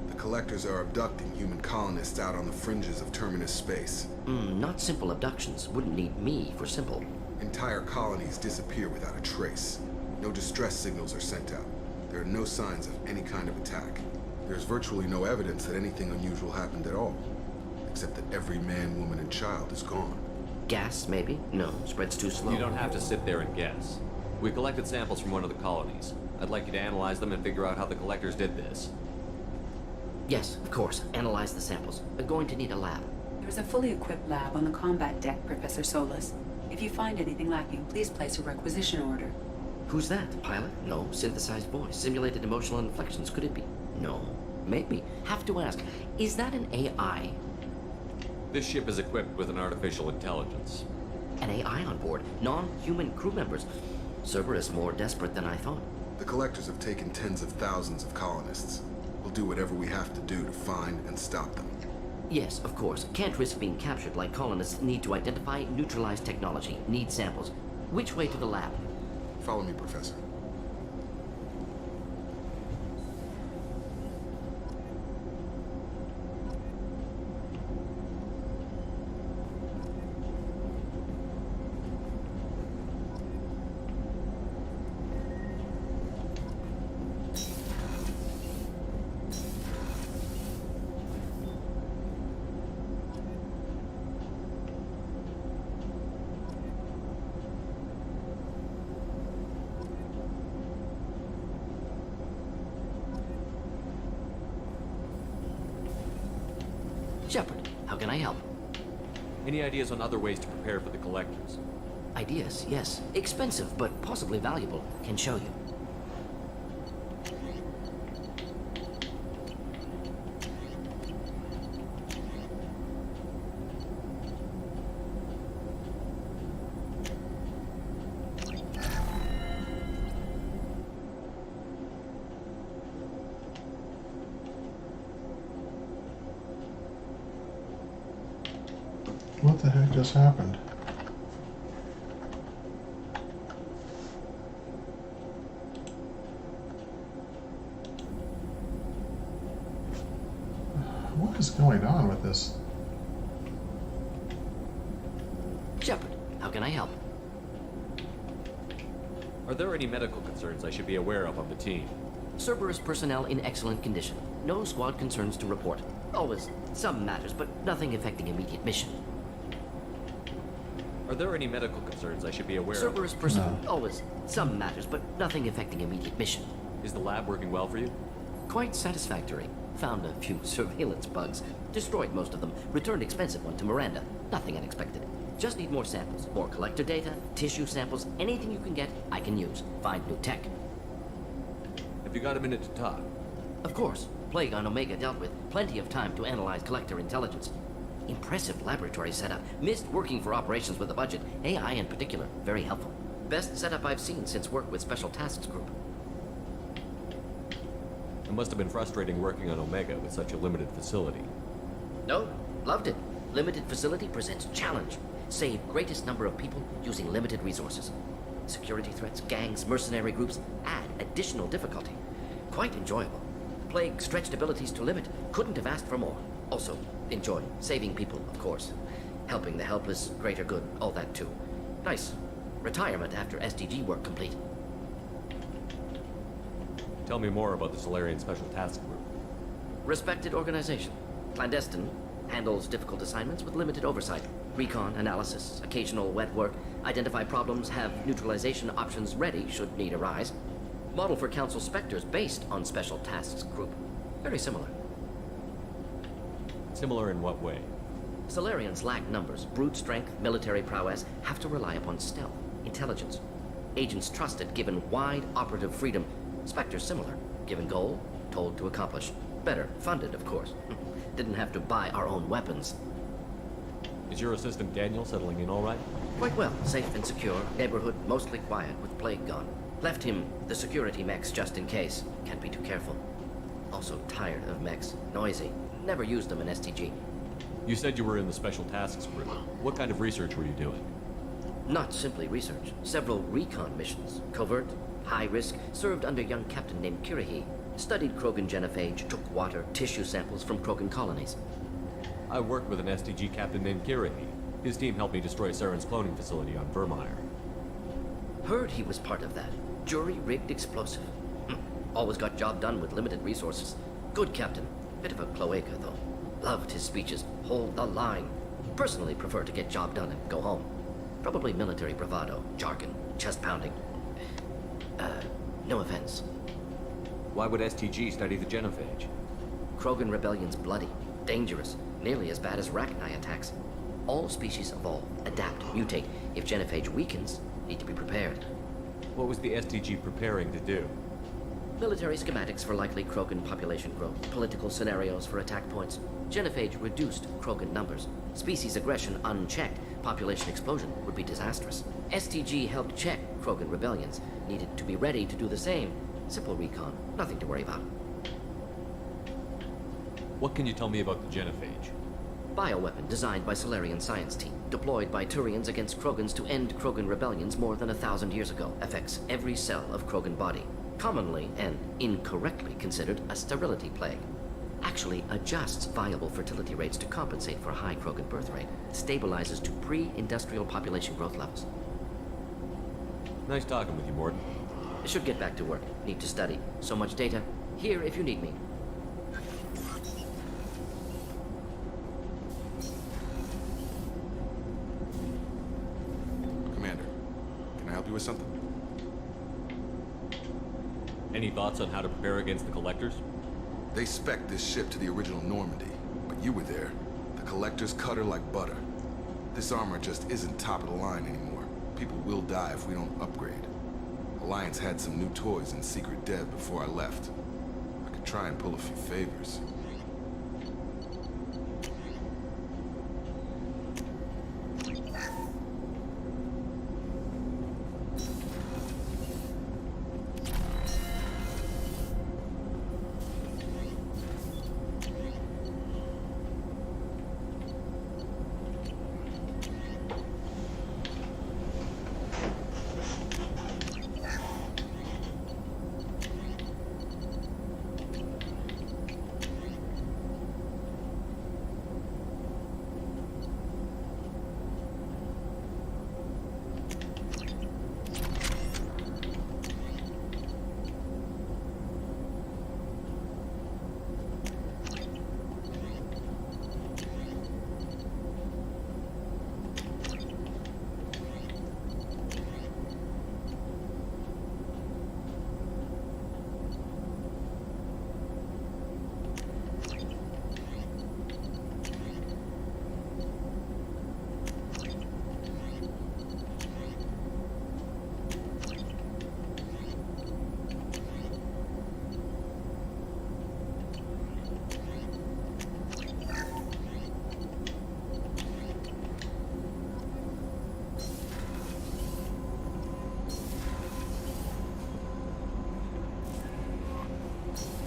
The Collectors are abducting human colonists out on the fringes of Terminus space. Not simple abductions. Wouldn't need me for simple. Entire colonies disappear without a trace. No distress signals are sent out. There are no signs of any kind of attack. There's virtually no evidence that anything unusual happened at all. Except that every man, woman, and child is gone. Gas, maybe? No, spreads too slow. You don't have to sit there and guess. We collected samples from one of the colonies. I'd like you to analyze them and figure out how the Collectors did this. Yes, of course. Analyze the samples. We're going to need a lab. There's a fully equipped lab on the combat deck, Professor Solis. If you find anything lacking, please place a requisition order. Who's that? Pilot? No. Synthesized voice. Simulated emotional inflections. Could it be? No. Maybe. Have to ask. Is that an AI? This ship is equipped with an artificial intelligence. An AI on board? Non-human crew members? Cerberus more desperate than I thought. The Collectors have taken tens of thousands of colonists. We'll do whatever we have to do to find and stop them. Yes, of course. Can't risk being captured like colonists need to identify, neutralize technology, need samples. Which way to the lab? Follow me, Professor. Shepard, how can I help? Any ideas on other ways to prepare for the Collectors? Ideas, yes. Expensive, but possibly valuable. Can show you. What the heck just happened? What is going on with this? Shepard, how can I help? Are there any medical concerns I should be aware of on the team? Cerberus personnel in excellent condition. No squad concerns to report. Always some matters, but nothing affecting immediate mission. Are there any medical concerns I should be aware Cerberus of? personnel. Always some matters, but nothing affecting immediate mission. Is the lab working well for you? Quite satisfactory. Found a few surveillance bugs. Destroyed most of them. Returned expensive one to Miranda. Nothing unexpected. Just need more samples. More collector data, tissue samples, anything you can get, I can use. Find new tech. Have you got a minute to talk? Of course. Plague on Omega dealt with. Plenty of time to analyze collector intelligence. Impressive laboratory setup. Missed working for operations with a budget. AI in particular. Very helpful. Best setup I've seen since work with Special Tasks Group. It must have been frustrating working on Omega with such a limited facility. No, loved it. Limited facility presents challenge. Save greatest number of people using limited resources. Security threats, gangs, mercenary groups add additional difficulty. Quite enjoyable. Plague stretched abilities to limit. Couldn't have asked for more. Also, enjoy. Saving people, of course. Helping the helpless, greater good, all that too. Nice. Retirement after SDG work complete. Tell me more about the Solarian Special Task Group. Respected organization. Clandestine. Handles difficult assignments with limited oversight. Recon, analysis, occasional wet work. Identify problems, have neutralization options ready should need arise. Model for Council Spectres based on Special Tasks Group. Very similar. Similar in what way? Solarians lack numbers, brute strength, military prowess, have to rely upon stealth, intelligence. Agents trusted, given wide operative freedom. Spectres similar, given goal, told to accomplish. Better, funded, of course. Didn't have to buy our own weapons. Is your assistant Daniel settling in all right? Quite well, safe and secure, neighborhood mostly quiet with plague gone. Left him the security mechs just in case. Can't be too careful. Also tired of mechs, noisy. Never used them in STG. You said you were in the Special Tasks Group. What kind of research were you doing? Not simply research. Several recon missions. Covert, high risk, served under a young captain named Kirahi. Studied Krogan genophage, took water, tissue samples from Krogan colonies. I worked with an STG captain named Kirahi. His team helped me destroy Saren's cloning facility on Vermeer. Heard he was part of that. Jury-rigged explosive. Always got job done with limited resources. Good captain. Bit of a cloaca, though. Loved his speeches. Hold the line. Personally prefer to get job done and go home. Probably military bravado, jargon, chest pounding. No offense. Why would STG study the genophage? Krogan rebellion's bloody, dangerous, nearly as bad as Rachni attacks. All species evolve, adapt, mutate. If genophage weakens, need to be prepared. What was the STG preparing to do? Military schematics for likely Krogan population growth, political scenarios for attack points. Genophage reduced Krogan numbers. Species aggression unchecked, population explosion would be disastrous. STG helped check Krogan rebellions, needed to be ready to do the same. Simple recon, nothing to worry about. What can you tell me about the genophage? Bioweapon designed by Solarian science team, deployed by Turians against Krogans to end Krogan rebellions more than 1,000 years ago. Affects every cell of Krogan body. Commonly and incorrectly considered a sterility plague. Actually adjusts viable fertility rates to compensate for a high Krogan birth rate. Stabilizes to pre-industrial population growth levels. Nice talking with you, Mordin. Should get back to work. Need to study. So much data. Here if you need me. Commander, can I help you with something? Any thoughts on how to prepare against the Collectors? They spec'd this ship to the original Normandy, but you were there. The Collectors cut her like butter. This armor just isn't top of the line anymore. People will die if we don't upgrade. Alliance had some new toys in secret dev before I left. I could try and pull a few favors.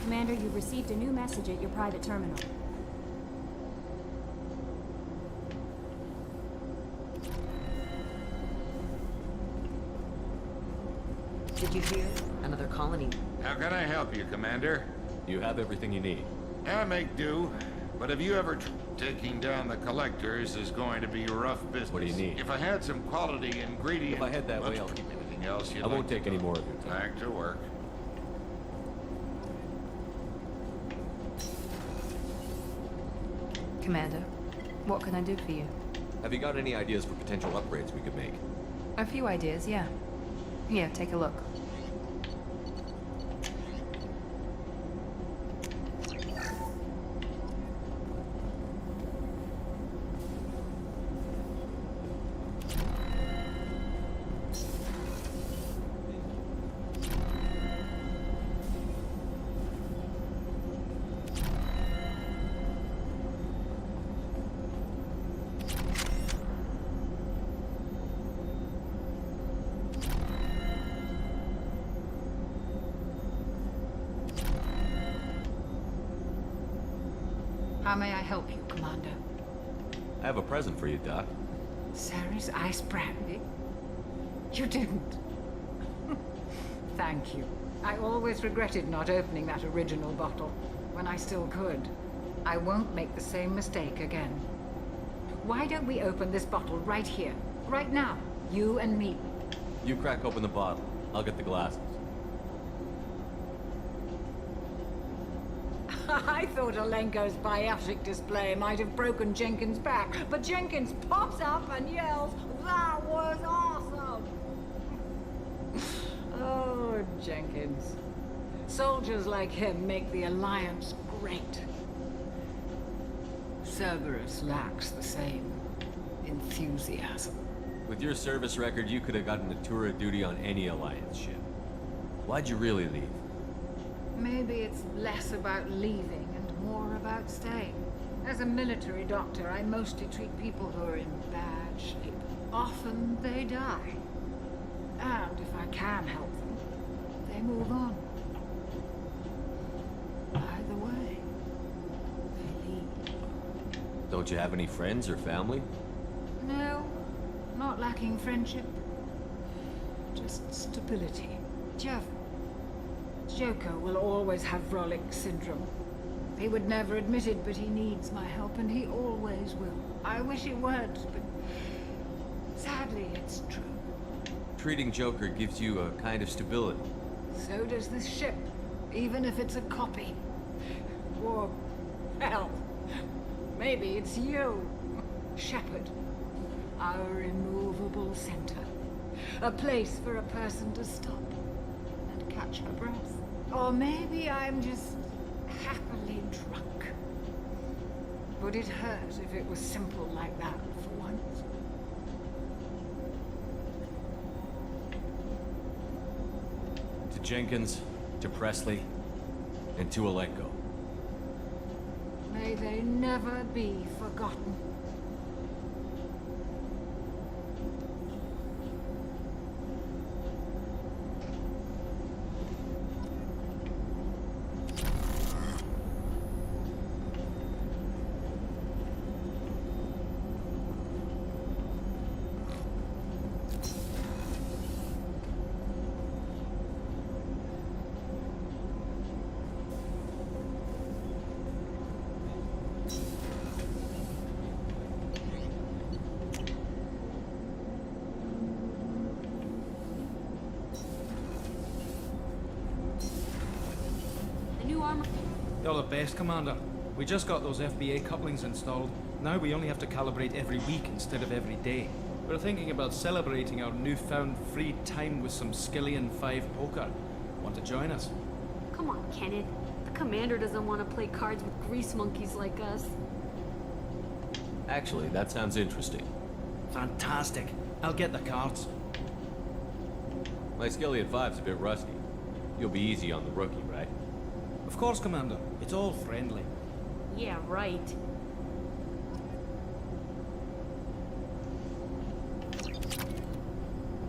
Commander, you received a new message at your private terminal. Did you hear? Another colony. How can I help you, Commander? You have everything you need. I make do. But have you ever taking down the Collectors is going to be rough business. What do you need? If I had some quality ingredient... If I head that way, I'll... Anything else you'd I won't like take any more of your time. Back to work. Commander, what can I do for you? Have you got any ideas for potential upgrades we could make? A few ideas, yeah. Here, take a look. How may I help you, Commander? I have a present for you, Doc. Sarah's ice brandy? You didn't. Thank you. I always regretted not opening that original bottle when I still could. I won't make the same mistake again. Why don't we open this bottle right here, right now, you and me? You crack open the bottle. I'll get the glasses. I thought Alenko's biotic display might have broken Jenkins' back, but Jenkins pops up and yells, "That was awesome!" Oh, Jenkins. Soldiers like him make the Alliance great. Cerberus lacks the same enthusiasm. With your service record, you could have gotten a tour of duty on any Alliance ship. Why'd you really leave? Maybe it's less about leaving and more about staying. As a military doctor, I mostly treat people who are in bad shape. Often they die. And if I can help them, they move on. Either way, they leave. Don't you have any friends or family? No, not lacking friendship. Just stability. Jeff. Joker will always have Vrolic syndrome. He would never admit it, but he needs my help, and he always will. I wish it weren't, but sadly, it's true. Treating Joker gives you a kind of stability. So does this ship, even if it's a copy. Or, hell, maybe it's you, Shepard. Our immovable center. A place for a person to stop and catch her breath. Or maybe I'm just happily drunk. Would it hurt if it was simple like that for once? To Jenkins, to Presley, and to Alenko. May they never be forgotten. You're the best, Commander. We just got those FBA couplings installed. Now we only have to calibrate every week instead of every day. We're thinking about celebrating our newfound free time with some Skillian 5 poker. Want to join us? Come on, Kenneth. The commander doesn't want to play cards with grease monkeys like us. Actually, that sounds interesting. Fantastic. I'll get the cards. My Skillian 5's a bit rusty. You'll be easy on the rookie, right? Of course, Commander. It's all friendly. Yeah, right.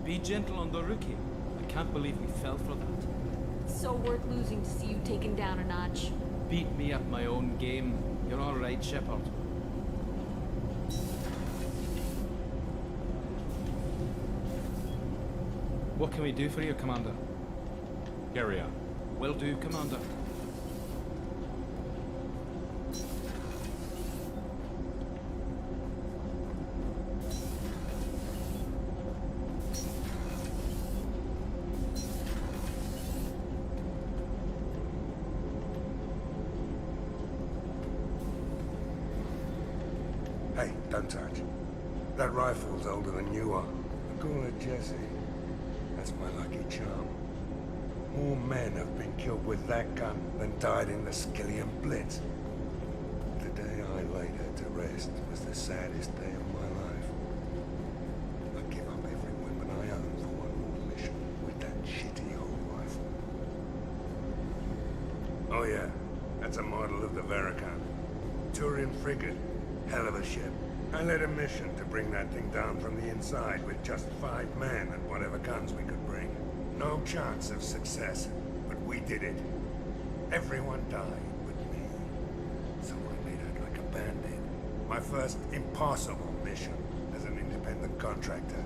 Be gentle on the rookie. I can't believe we fell for that. So worth losing to see you taken down a notch. Beat me at my own game. You're all right, Shepard. What can we do for you, Commander? Carry on. Will do, Commander. Hey, don't touch. That rifle's older than you are. I call her Jessie. That's my lucky charm. More men have been killed with that gun than died in the Skillian Blitz. The day I laid her to rest was the saddest day of my life. I give up every weapon I own for one more mission with that shitty old rifle. Oh yeah, that's a model of the Veracon. Turian frigate. Hell of a ship. I led a mission to bring that thing down from the inside with just 5 men and whatever guns we could bring. No chance of success, but we did it. Everyone died but me. So I made out like a bandit. My first impossible mission as an independent contractor.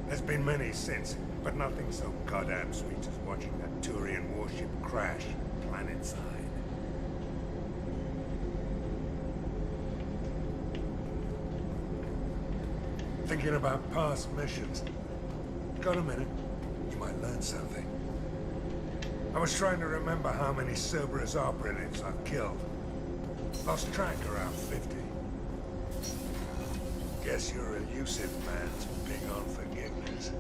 There's been many since, but nothing so goddamn sweet as watching that Turian warship crash planetside. Thinking about past missions. Got a minute? You might learn something. I was trying to remember how many Cerberus operatives I've killed. Lost track around 50. Guess your elusive man's big on forgiveness.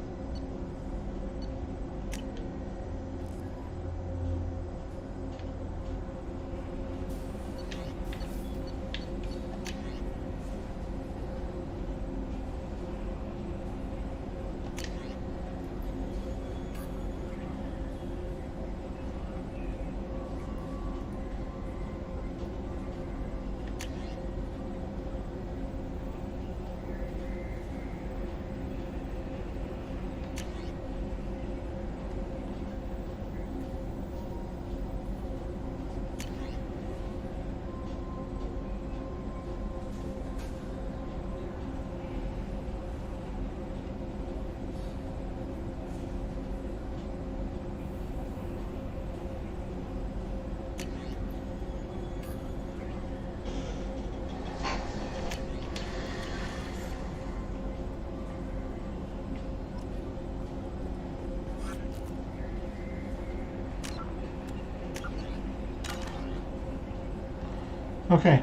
Okay,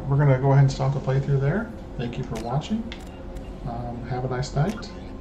we're going to go ahead and stop the playthrough there. Thank you for watching. Have a nice night.